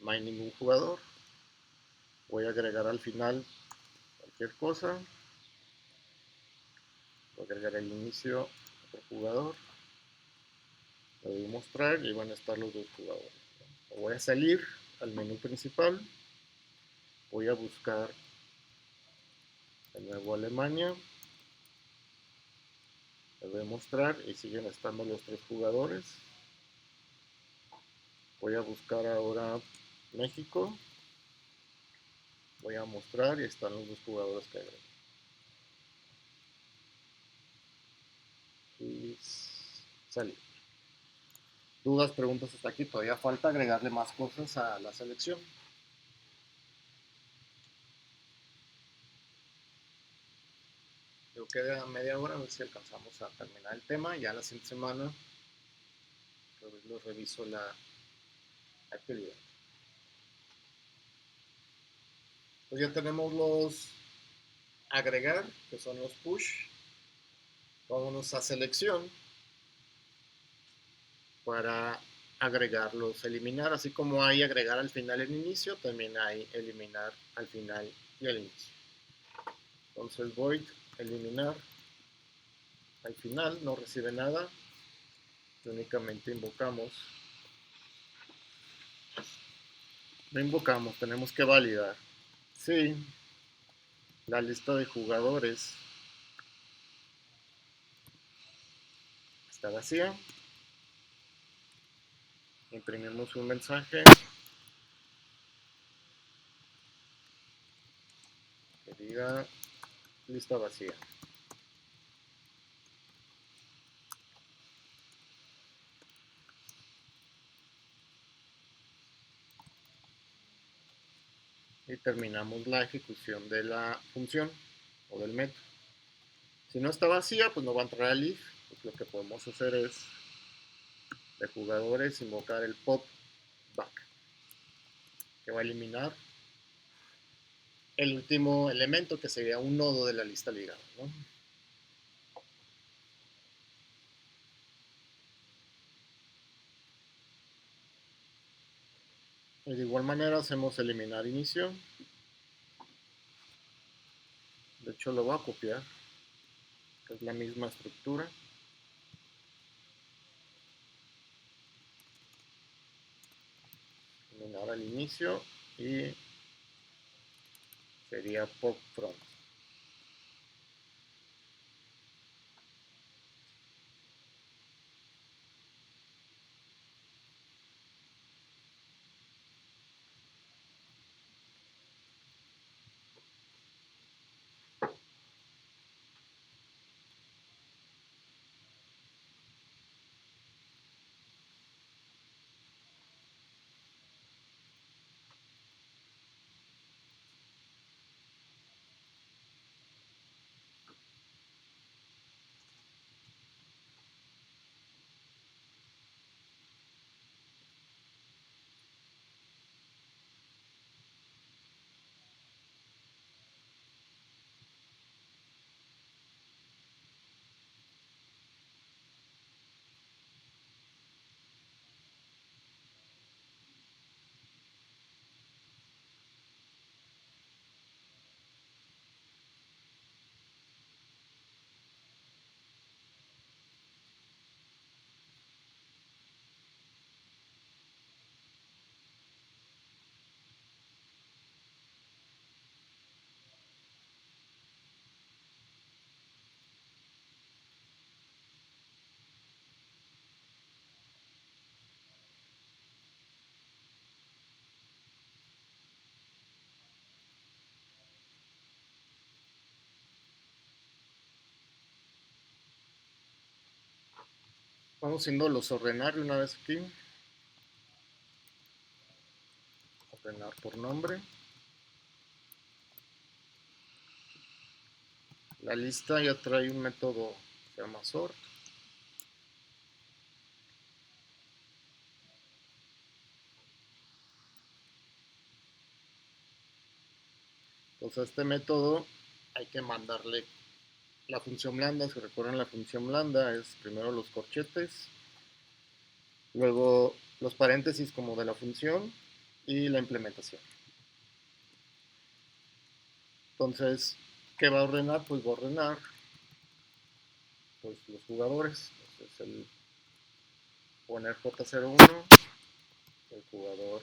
no hay ningún jugador, voy a agregar al final cualquier cosa, voy a agregar al inicio otro jugador, le doy mostrar y van a estar los dos jugadores. Me voy a salir al menú principal, voy a buscar de nuevo Alemania, le doy mostrar y siguen estando los 3 jugadores. Voy a buscar ahora México. Voy a mostrar y están los dos jugadores que agregué. Y salir. Dudas, preguntas hasta aquí. Todavía falta agregarle más cosas a la selección. Yo queda media hora, a ver si alcanzamos a terminar el tema. Ya la siguiente semana lo reviso la actividad. Pues ya tenemos los agregar, que son los push. Vámonos a selección para agregarlos, eliminar, así como hay agregar al final y al inicio, también hay eliminar al final y al inicio. Entonces void eliminar al final, no recibe nada, únicamente invocamos. No invocamos, tenemos que validar. Sí, la lista de jugadores está vacía. Imprimimos un mensaje que diga lista vacía. Y terminamos la ejecución de la función o del método. Si no está vacía, pues no va a entrar al if. Pues lo que podemos hacer es de jugadores invocar el pop back, que va a eliminar el último elemento, que sería un nodo de la lista ligada, ¿no? Y de igual manera hacemos eliminar inicio. De hecho lo voy a copiar, que es la misma estructura. Eliminar al inicio y sería pop front. Vamos haciendo ordenar una vez aquí. Ordenar por nombre. La lista ya trae un método que se llama sort. Entonces a este método hay que mandarle la función lambda. Si recuerdan, la función lambda es primero los corchetes, luego los paréntesis como de la función y la implementación. Entonces, ¿qué va a ordenar? Pues va a ordenar pues, los jugadores. Entonces el poner J01, el jugador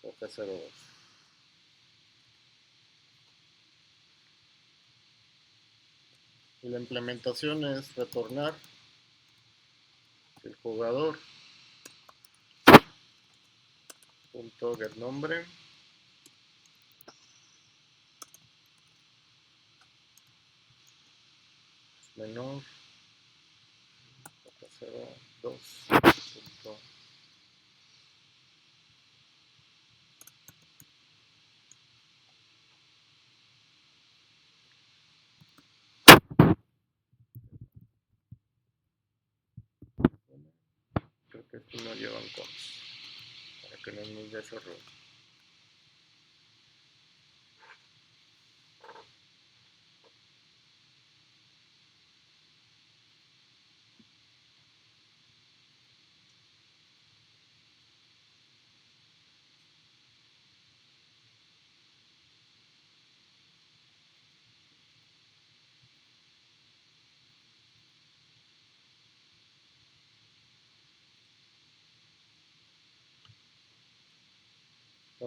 J02. Y la implementación es retornar el jugador punto get nombre menor 402 punto creo que esto no lleva un coms para que no nos dé ese error.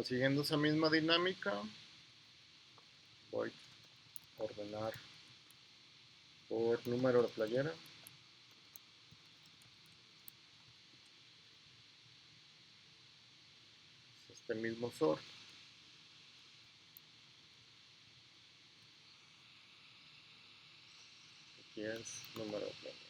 Siguiendo esa misma dinámica, voy a ordenar por número de playera. Este mismo sort. Aquí es número de playera.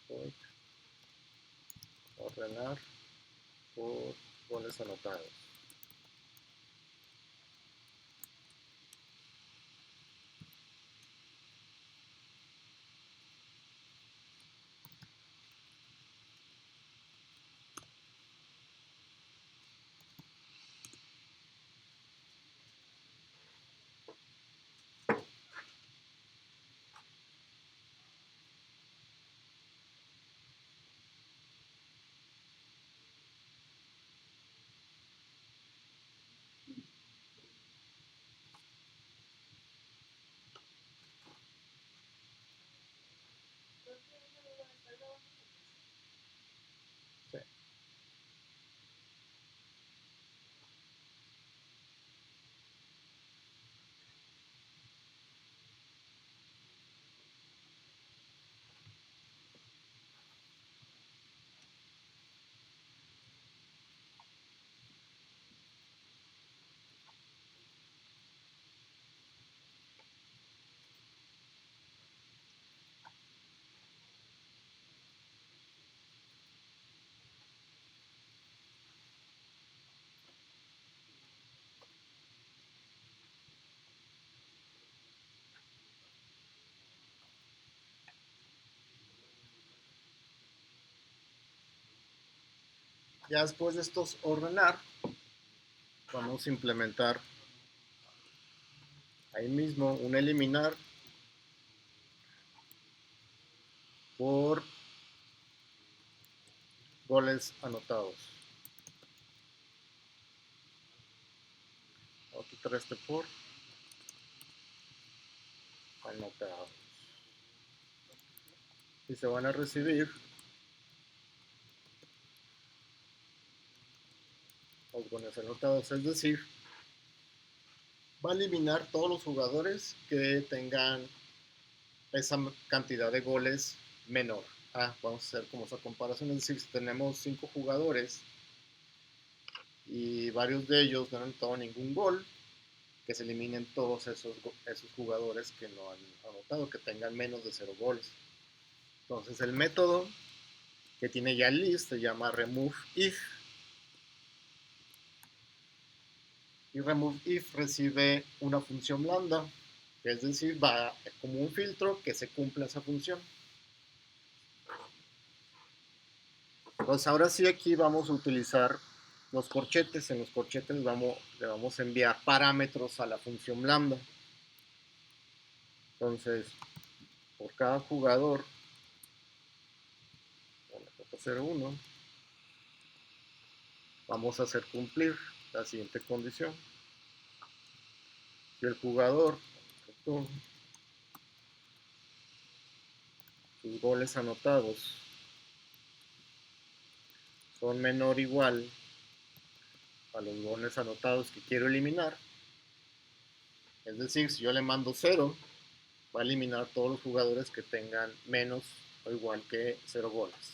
Voy a ordenar por goles anotados. Sí. Ya después de estos ordenar, vamos a implementar ahí mismo un eliminar por goles anotados. Voy a quitar este por anotados. Y se van a recibir los goles anotados, es decir, va a eliminar todos los jugadores que tengan esa cantidad de goles menor. Vamos a hacer como esa comparación, es decir, si tenemos 5 jugadores y varios de ellos no han anotado ningún gol, que se eliminen todos esos jugadores que no han anotado, que tengan menos de 0 goles. Entonces el método que tiene ya el list se llama remove if. Y removeIf recibe una función lambda, que es decir, va como un filtro que se cumpla esa función. Entonces ahora sí aquí vamos a utilizar los corchetes. En los corchetes le vamos a enviar parámetros a la función lambda. Entonces, por cada jugador, J01, vamos a hacer cumplir la siguiente condición. Si el jugador, sus goles anotados son menor o igual a los goles anotados que quiero eliminar, es decir, si yo le mando 0, va a eliminar todos los jugadores que tengan menos o igual que 0 goles.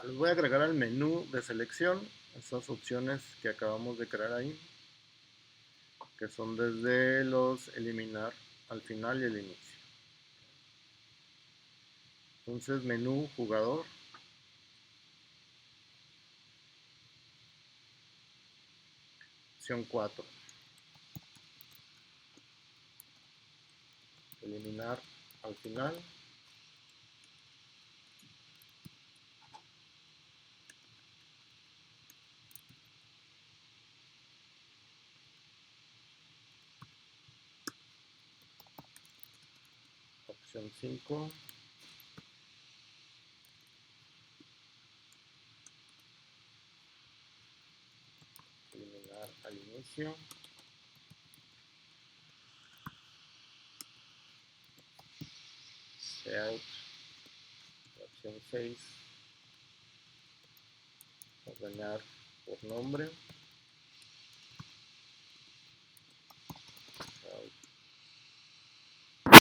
Les voy a agregar al menú de selección estas opciones que acabamos de crear ahí, que son desde los eliminar al final y el inicio. Entonces, menú jugador, opción 4, eliminar al final. Opción 5, eliminar al inicio. Layout, opción 6, ordenar por nombre.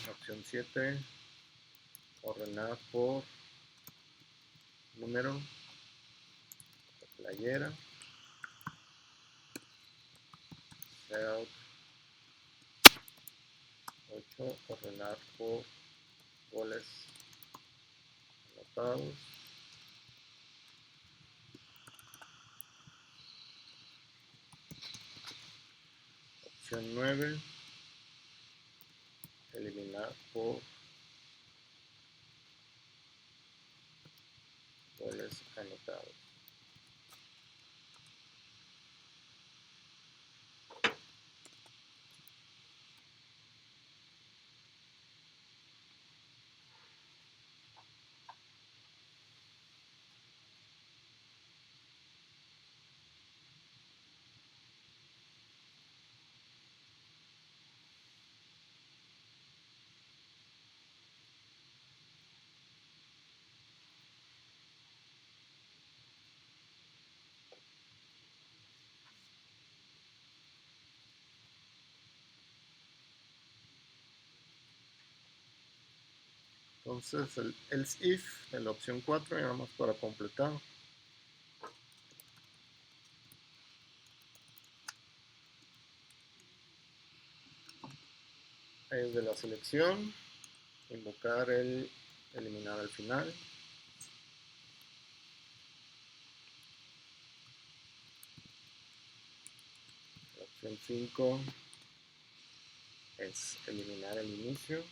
Opción 7, ordenar por número de playera. Layout 8, ordenar por goles anotados. Opción 9, eliminar por goles anotados. Entonces el else if de la opción 4, nada más para completar. Es de la selección, invocar el eliminar al final. La opción 5, es eliminar el inicio.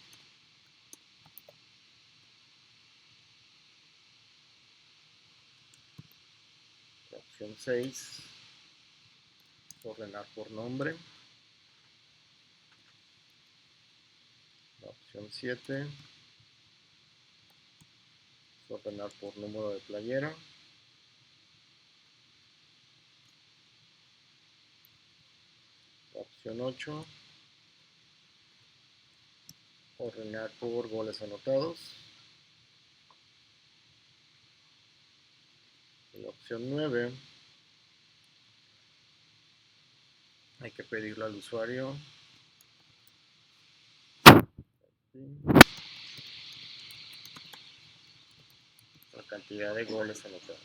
La opción 6 es ordenar por nombre. La opción 7 es ordenar por número de playera. La opción 8, ordenar por goles anotados. Y la opción 9, hay que pedirle al usuario la cantidad de goles anotados.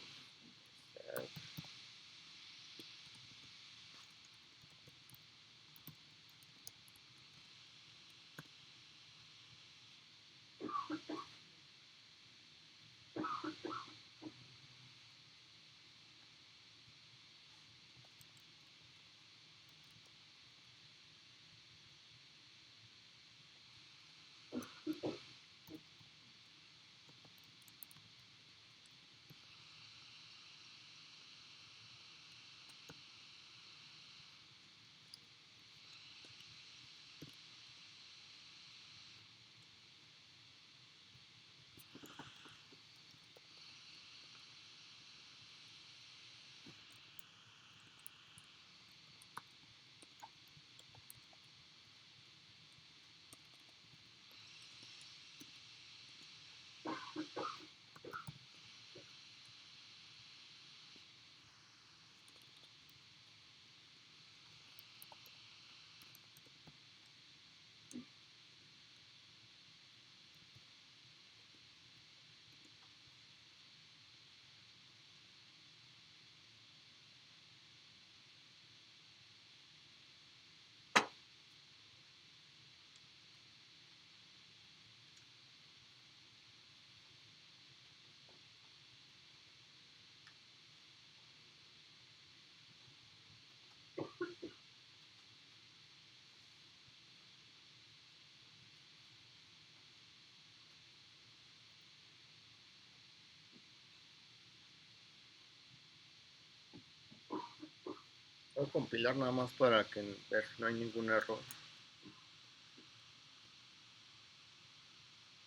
Voy a compilar nada más para que ver no hay ningún error.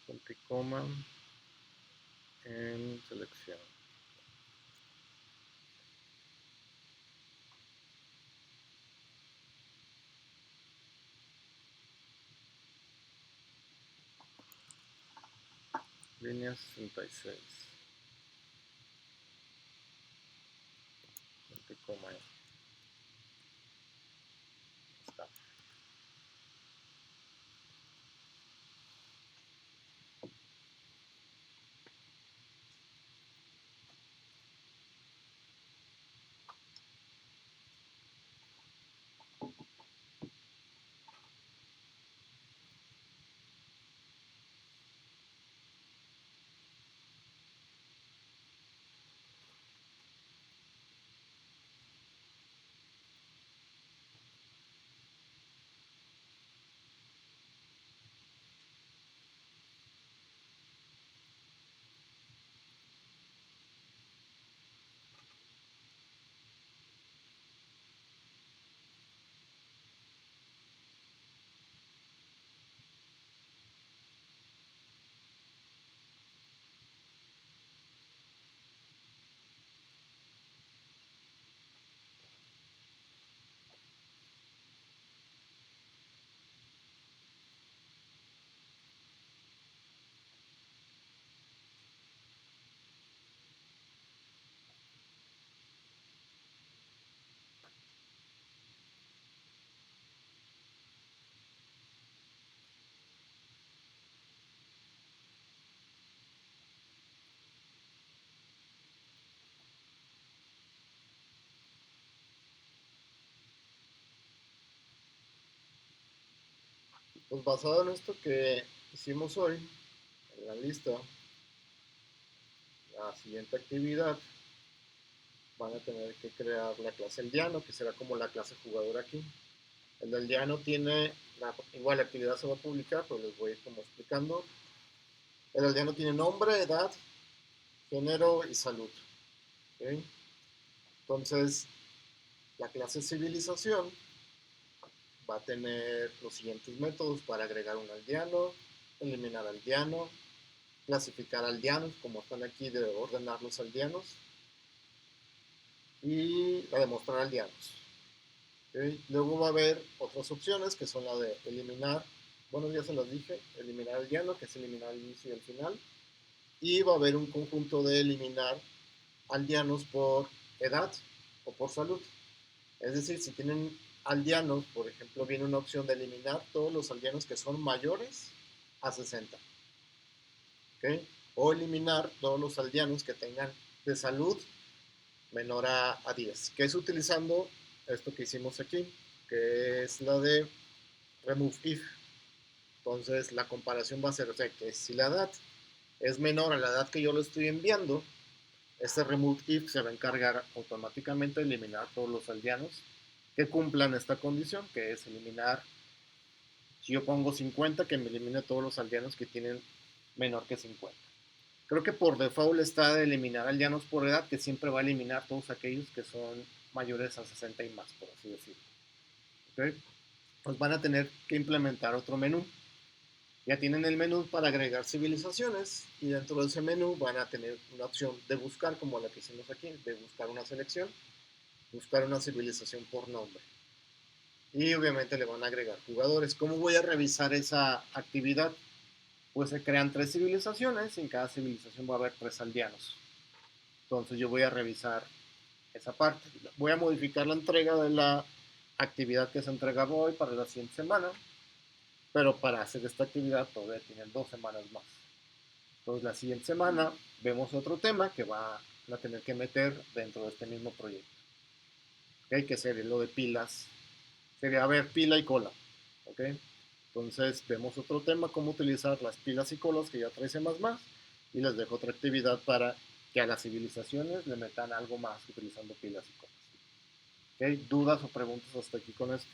Punto y coma en selección. Línea 66. Punto y coma. Está. Pues basado en esto que hicimos hoy, en la lista, la siguiente actividad, van a tener que crear la clase Eldiano, que será como la clase jugador aquí. El aldeano tiene, igual la actividad se va a publicar, pero les voy a ir como explicando. El aldeano tiene nombre, edad, género y salud. ¿Okay? Entonces, la clase civilización va a tener los siguientes métodos para agregar un aldeano, eliminar aldeano, clasificar aldeanos, como están aquí de ordenar los aldeanos, y a demostrar aldeanos. ¿Okay? Luego va a haber otras opciones que son la de eliminar, bueno, ya se las dije, eliminar aldeano, que es eliminar el inicio y el final, y va a haber un conjunto de eliminar aldeanos por edad o por salud. Es decir, si tienen aldeanos, por ejemplo, viene una opción de eliminar todos los aldeanos que son mayores a 60. ¿Okay? O eliminar todos los aldeanos que tengan de salud menor a 10, que es utilizando esto que hicimos aquí, que es la de remove if. Entonces la comparación va a ser, o sea, que si la edad es menor a la edad que yo lo estoy enviando, este remove if se va a encargar automáticamente de eliminar todos los aldeanos que cumplan esta condición, que es eliminar, si yo pongo 50, que me elimine todos los aldeanos que tienen menor que 50. Creo que por default está de eliminar aldeanos por edad, que siempre va a eliminar todos aquellos que son mayores a 60 y más, por así decirlo. ¿Okay? Pues van a tener que implementar otro menú. Ya tienen el menú para agregar civilizaciones y dentro de ese menú van a tener una opción de buscar, como la que hicimos aquí, de buscar una selección, buscar una civilización por nombre. Y obviamente le van a agregar jugadores. ¿Cómo voy a revisar esa actividad? Pues se crean 3 civilizaciones y en cada civilización va a haber 3 aldeanos. Entonces yo voy a revisar esa parte. Voy a modificar la entrega de la actividad que se entregaba hoy para la siguiente semana, pero para hacer esta actividad todavía tienen 2 semanas más. Entonces la siguiente semana vemos otro tema que van a tener que meter dentro de este mismo proyecto. ¿Okay? Que sería lo de pilas. Sería, a ver, pila y cola. ¿Okay? Entonces vemos otro tema, cómo utilizar las pilas y colas que ya trae C++, y les dejo otra actividad para que a las civilizaciones le metan algo más utilizando pilas y colas. ¿Okay? ¿Dudas o preguntas hasta aquí con esto?